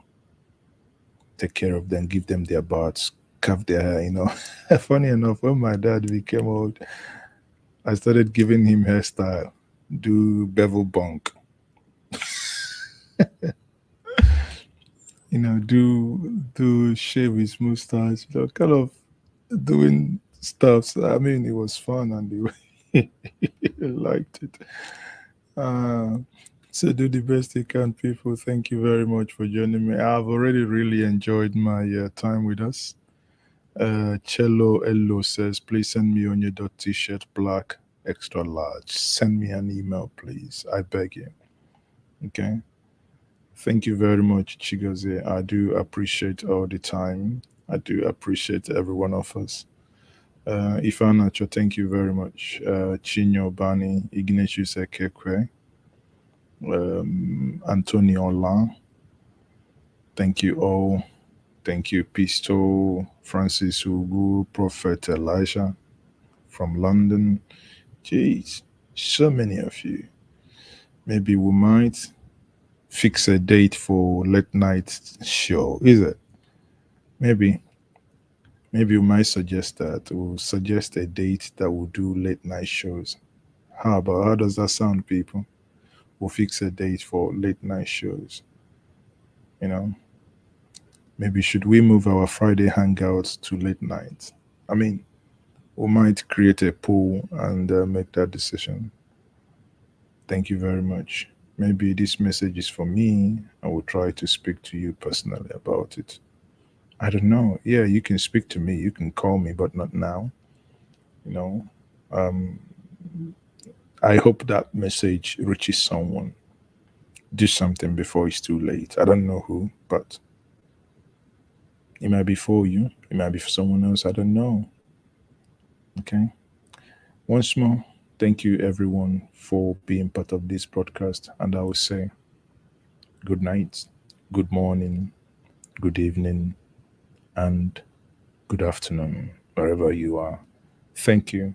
Take care of them, give them their baths, carve their hair. Funny enough, when my dad became old, I started giving him hairstyle, do bevel bunk. Do shave his mustache, kind of doing stuff. So, I mean, it was fun and he liked it. So do the best you can, people. Thank you very much for joining me. I've already really enjoyed my time with us. Cello Ello says, please send me on your t-shirt black extra large. Send me an email, please. I beg you. Okay. Thank you very much, Chigozie. I do appreciate all the time. I do appreciate every one of us. Ifanacho, thank you very much. Chinyo Bani, Ignatius Ekekwe, Antonio Lang, thank you all. Thank you, Pisto, Francis Ugu, Prophet Elijah from London. Jeez, so many of you. Maybe we might fix a date for late night show, is it? Maybe. Maybe we might suggest that. We'll suggest a date that we'll do late night shows. How does that sound, people? We'll fix a date for late night shows. You know, maybe should we move our Friday hangouts to late night? I mean, we might create a poll and make that decision. Thank you very much. Maybe this message is for me. I will try to speak to you personally about it. I don't know. Yeah, you can speak to me. You can call me, but not now. You know, um, I hope that message reaches someone. Do something before it's too late. I don't know who, but it might be for you. It might be for someone else. I don't know. Okay. Once more, thank you everyone for being part of this broadcast. And I will say good night, good morning, good evening, and good afternoon, wherever you are. Thank you.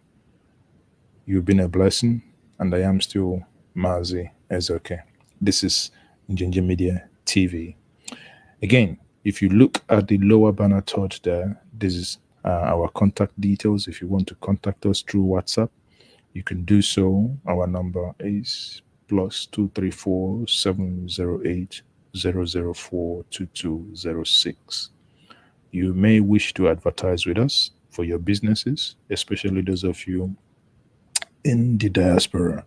You've been a blessing, and I am still Mazi Ezoke. This is Njenje Media TV. Again, if you look at the lower banner touch there, this is our contact details. If you want to contact us through WhatsApp, you can do so. Our number is +234 708 004 2206. You may wish to advertise with us for your businesses, especially those of you in the diaspora,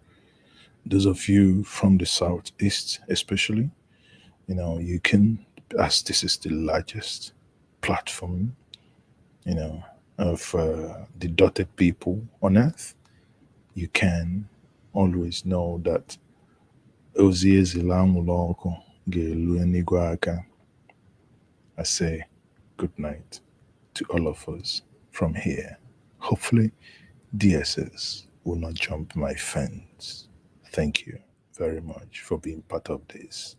those of you from the southeast, especially. You can, as this is the largest platform, of the dotted people on earth, you can always know that ozi ezila anwụrụ ọkụ ga-elu eluigwe aka. I say good night to all of us from here. Hopefully, DSS will not jump my fence. Thank you very much for being part of this.